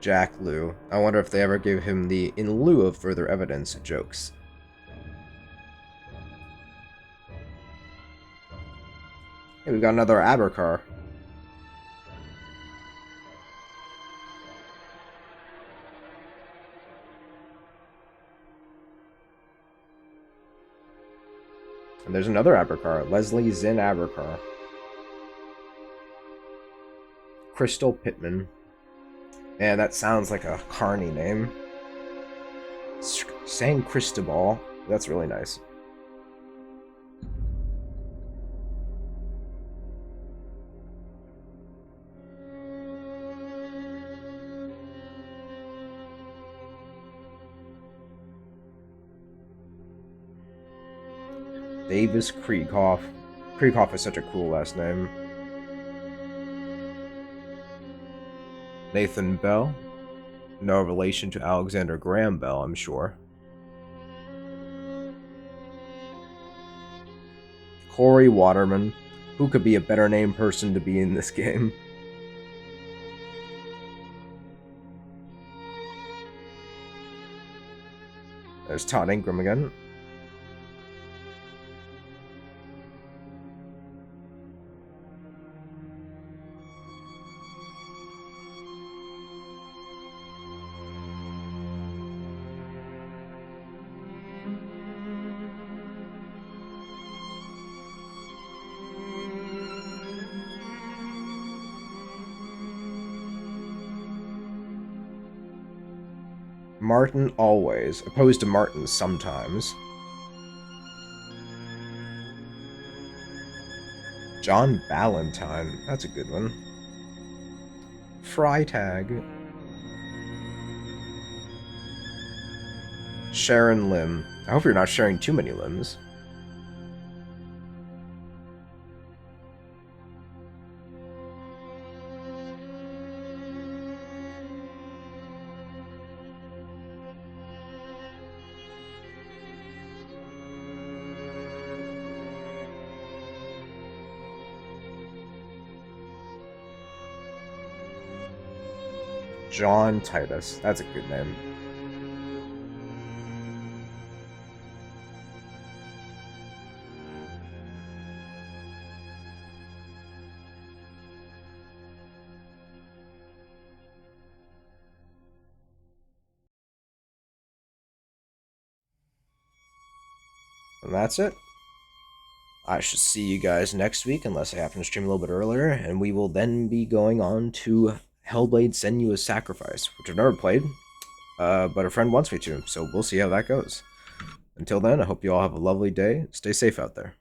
Jack Liu. I wonder if they ever gave him the "in lieu of further evidence" jokes. Hey, we got another Abercar. And there's another Abercar, Leslie Zinn Abercar. Crystal Pittman. Man, that sounds like a carny name. San Cristobal. That's really nice. Davis Krieghoff. Krieghoff is such a cool last name. Nathan Bell. No relation to Alexander Graham Bell, I'm sure. Corey Waterman. Who could be a better named person to be in this game? There's Todd Ingram again. Martin always, opposed to Martin sometimes. John Ballantyne, that's a good one. Freitag. Sharon Lim. I hope you're not sharing too many limbs. John Titus. That's a good name. And that's it. I should see you guys next week, unless I happen to stream a little bit earlier, and we will then be going on to Hellblade: Senua's Sacrifice, which I've never played, but a friend wants me to, so we'll see how that goes. Until then, I hope you all have a lovely day. Stay safe out there.